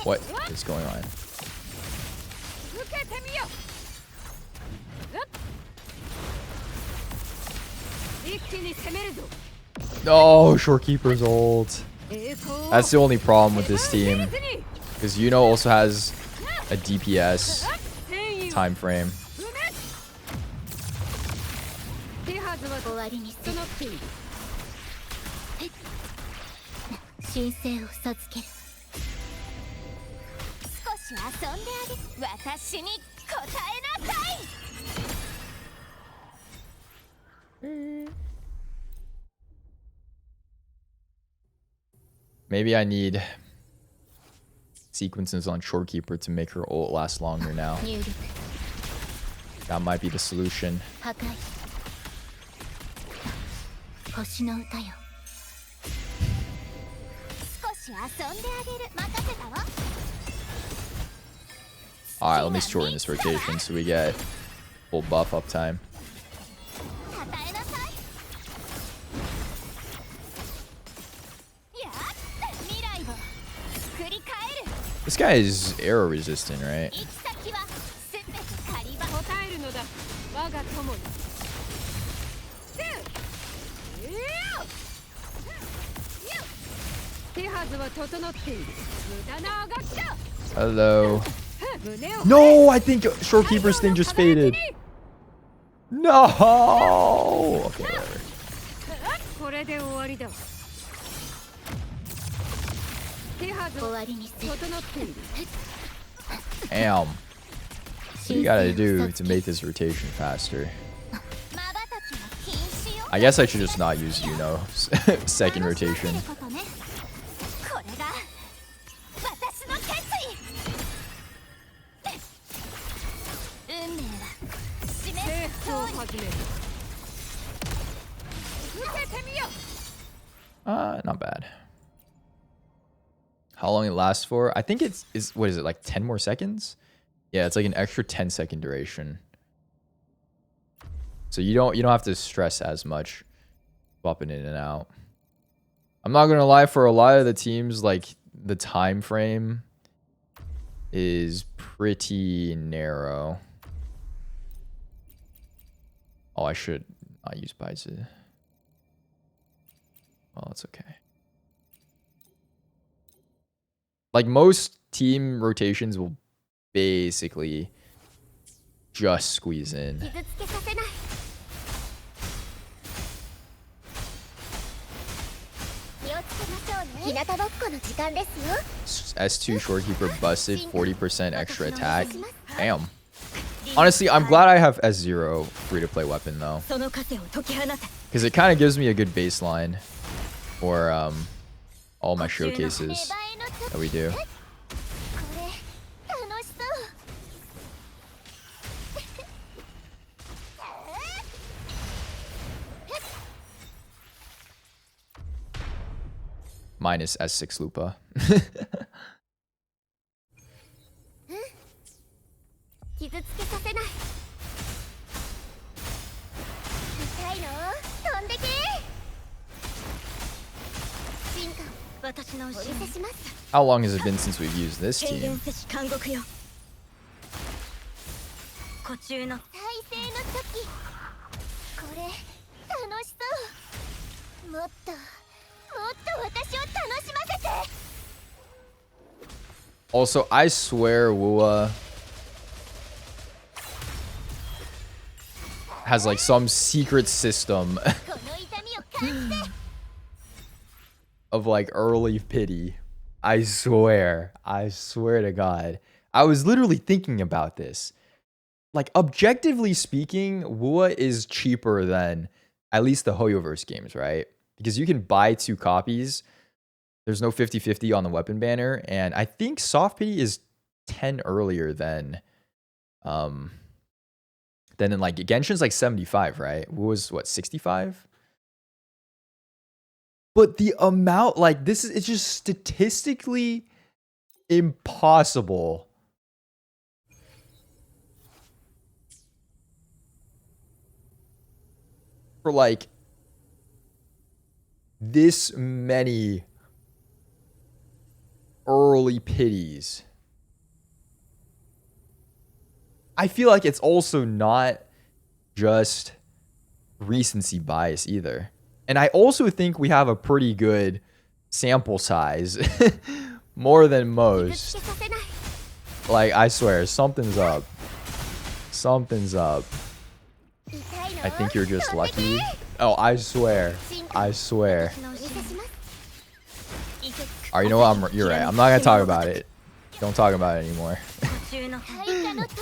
What is going on? Oh, Shorekeeper's ult. That's the only problem with this team. Because Yuno also has a DPS time frame. Maybe I need sequences on Shorekeeper to make her ult last longer now. That might be the solution. Alright, let me shorten this rotation so we get full buff uptime. This guy is arrow resistant, right? Hello. No, I think Shorekeeper's thing just faded. No. Okay, whatever. Damn. What do you gotta do to make this rotation faster? I guess I should just not use Yuno second rotation. Not bad. How long it lasts for? I think it's what is it, like 10 more seconds? Yeah, it's like an extra 10-second duration. So you don't have to stress as much swapping in and out. I'm not gonna lie, for a lot of the teams, like the time frame is pretty narrow. Oh, I should not use Baizi. Well, it's okay. Like most team rotations will basically just squeeze in. S2 Shorekeeper busted 40% extra attack. Damn. Honestly, I'm glad I have S0 free-to-play weapon though, because it kind of gives me a good baseline for all my showcases that we do. minus S6 Lupa. How long has it been since we've used this team? Also, I swear Wua has like some secret system of like early pity. I swear to God. I was literally thinking about this. Like, objectively speaking, Wua is cheaper than at least the Hoyoverse games, right? Because you can buy 2 copies. There's no 50-50 on the weapon banner. And I think Soft Pity is 10 earlier than in like Genshin's like 75, right? Wua's what, 65? But the amount, like, this is, it's just statistically impossible for like this many early pities. I feel like it's also not just recency bias either. And I also think we have a pretty good sample size. More than most. Like, I swear, something's up. Something's up. I think you're just lucky. Oh, I swear. I swear. Alright, you know what? You're right. I'm not gonna talk about it. Don't talk about it anymore.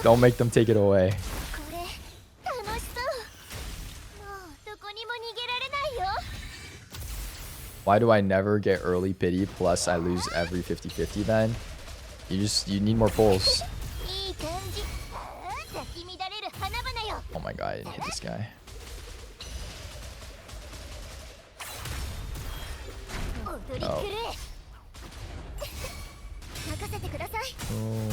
Don't make them take it away. Why do I never get early pity plus I lose every 50-50 then? You need more pulls. Oh my god, I didn't hit this guy. Oh. Oh.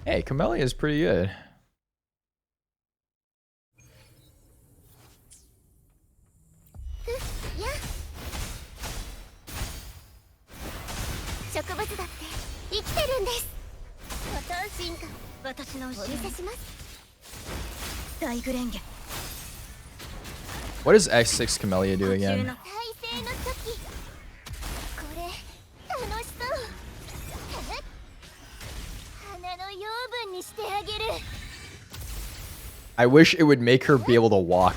Hey, Camellia is pretty good. What does X6 Camellia do again? I wish it would make her be able to walk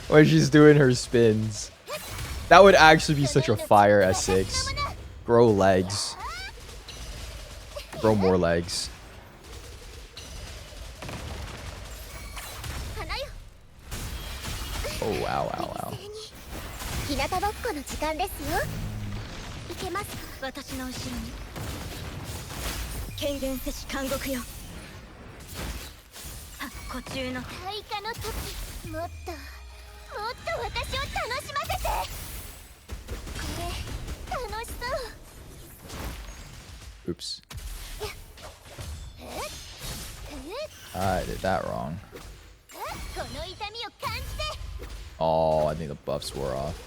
when she's doing her spins. That would actually be such a fire S6. Grow legs. Grow more legs. Oh, wow, wow, wow. Oops. I did that wrong. Oh, I think the buffs wore off.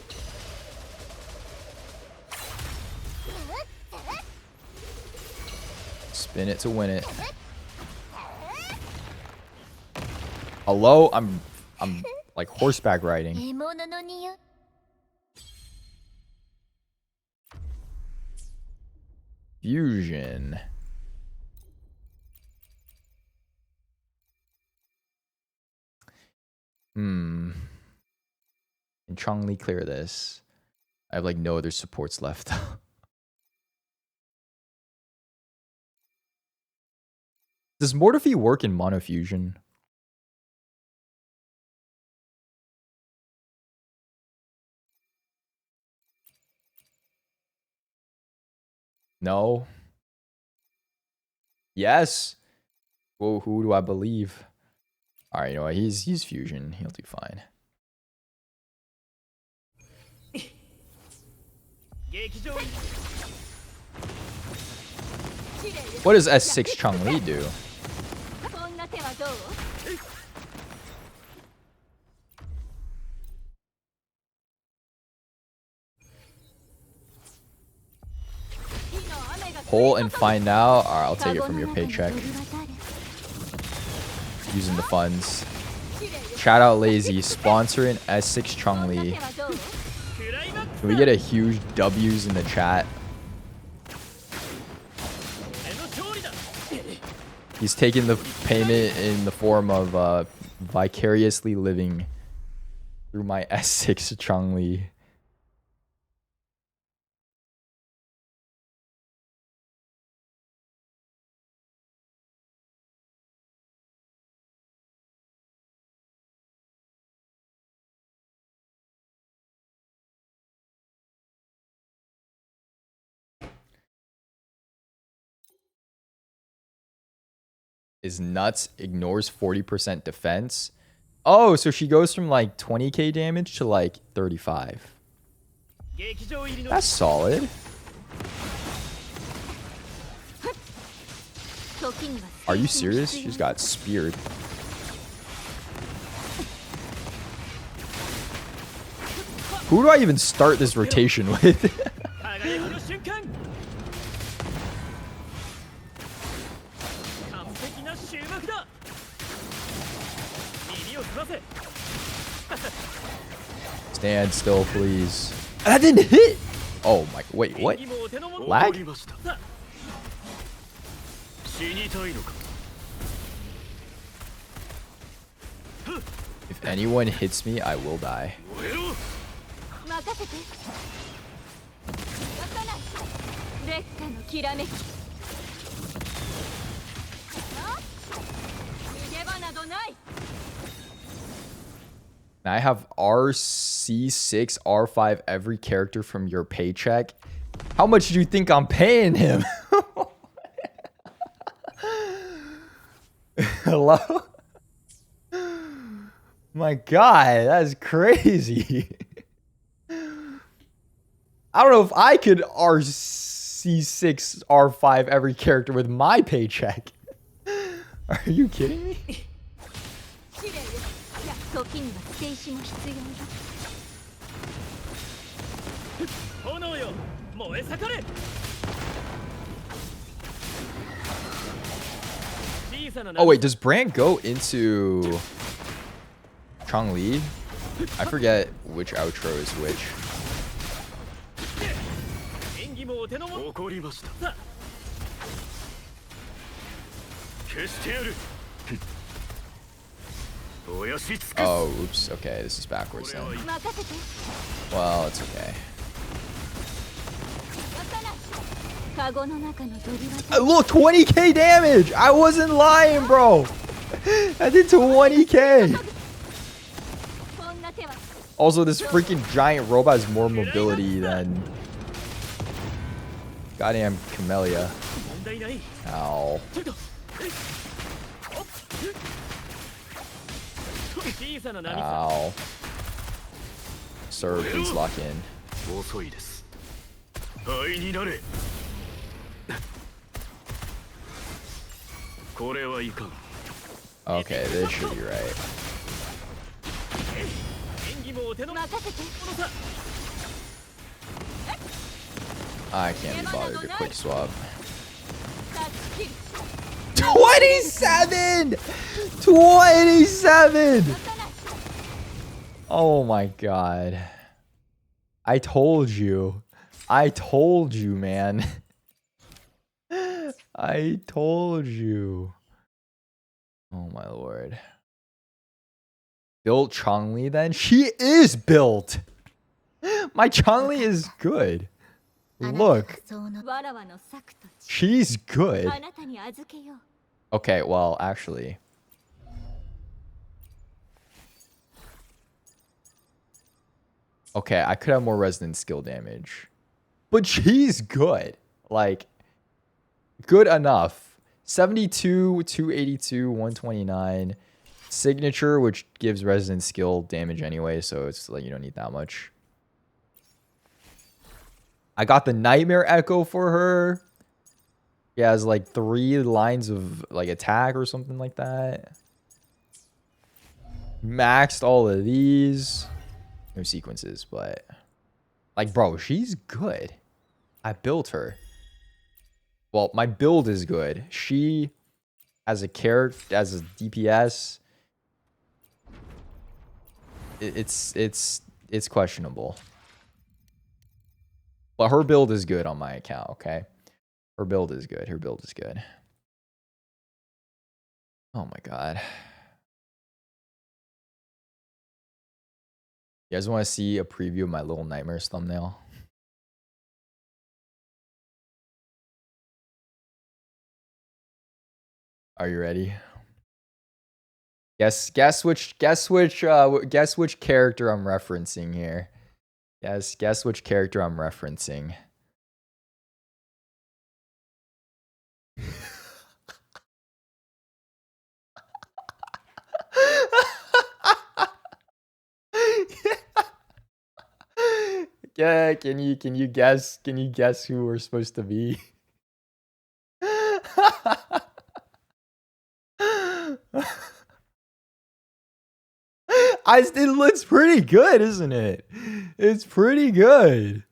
Spin it to win it. Hello? I'm like horseback riding. Fusion. Can Chongli clear this? I have like no other supports left. Does Mortiphy work in Monofusion? No. Yes. Whoa, who do I believe? All right, you know what? He's fusion. He'll do fine. What does S6 Chun-Li do? Pull and find out. All right, I'll take it from your paycheck. Using the funds. Shout out Lazy, sponsoring S6 Chun-Li. Can we get a huge W's in the chat? He's taking the payment in the form of vicariously living through my S6 Chun-Li. Is nuts, ignores 40% defense. Oh, so she goes from like 20k damage to like 35. That's solid. Are you serious? She's got speared. Who do I even start this rotation with? Stand still, please. That didn't hit. Oh my, wait, what? Lag? If anyone hits me, I will die. I have RC6, R5 every character from your paycheck. How much do you think I'm paying him? Hello? My God, that's crazy. I don't know if I could RC6, R5 every character with my paycheck. Are you kidding me? Oh wait, does Brand go into Chun-Li? I forget which outro is which. Oh, oops. Okay, this is backwards then. Well, it's okay. Look, 20k damage! I wasn't lying, bro! I did 20k! Also, this freaking giant robot has more mobility than goddamn Camellia. Ow. Ow. Sir, please lock in. Okay, this should be right. I can't be bothered to quick swap. 27! 27! Oh my God. I told you. I told you, man. I told you. Oh my Lord. Built Chun-Li then? She is built! My Chun-Li is good. Look. She's good. Okay, well, actually. Okay, I could have more resonant skill damage. But she's good. Like, good enough. 72, 282, 129. Signature, which gives resident skill damage anyway, so it's like you don't need that much. I got the Nightmare Echo for her. She has like 3 lines of like attack or something like that. Maxed all of these. No sequences, but like, bro, she's good. I built her. Well, my build is good. She, as a character, as a DPS, it's questionable. But her build is good on my account, okay? Her build is good. Her build is good. Oh my god. You guys want to see a preview of my Little Nightmares thumbnail? Are you ready? Guess which character I'm referencing here. Guess which character I'm referencing. Yeah, can you guess who we're supposed to be? It looks pretty good, isn't it? It's pretty good.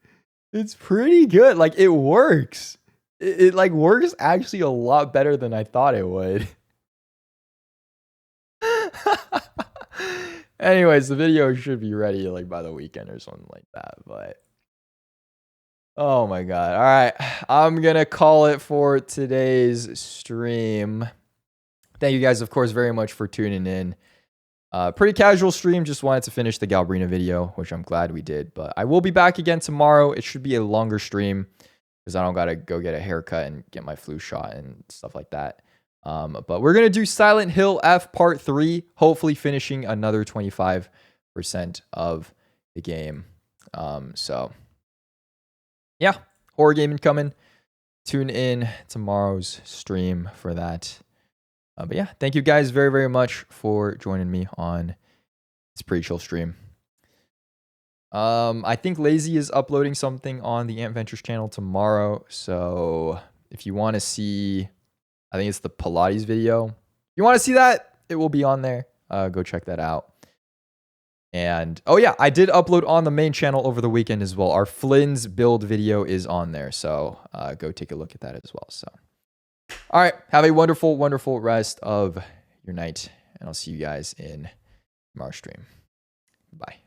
It's pretty good. Like, it works. It like works actually a lot better than I thought it would. Anyways, the video should be ready like by the weekend or something like that, but oh my god. All right, I'm going to call it for today's stream. Thank you guys, of course, very much for tuning in. Pretty casual stream. Just wanted to finish the Galbrena video, which I'm glad we did. But I will be back again tomorrow. It should be a longer stream because I don't got to go get a haircut and get my flu shot and stuff like that. But we're going to do Silent Hill F Part 3, hopefully finishing another 25% of the game. So, yeah, horror gaming coming. Tune in tomorrow's stream for that. But yeah, thank you guys very, very much for joining me on this pretty chill stream. I think Lazy is uploading something on the Ant Ventures channel tomorrow. So if you want to see, I think it's the Pilates video. If you want to see that, it will be on there. Go check that out. And oh yeah, I did upload on the main channel over the weekend as well. Our Flynn's build video is on there. So go take a look at that as well. So. All right. Have a wonderful, wonderful rest of your night. And I'll see you guys in tomorrow's stream. Bye.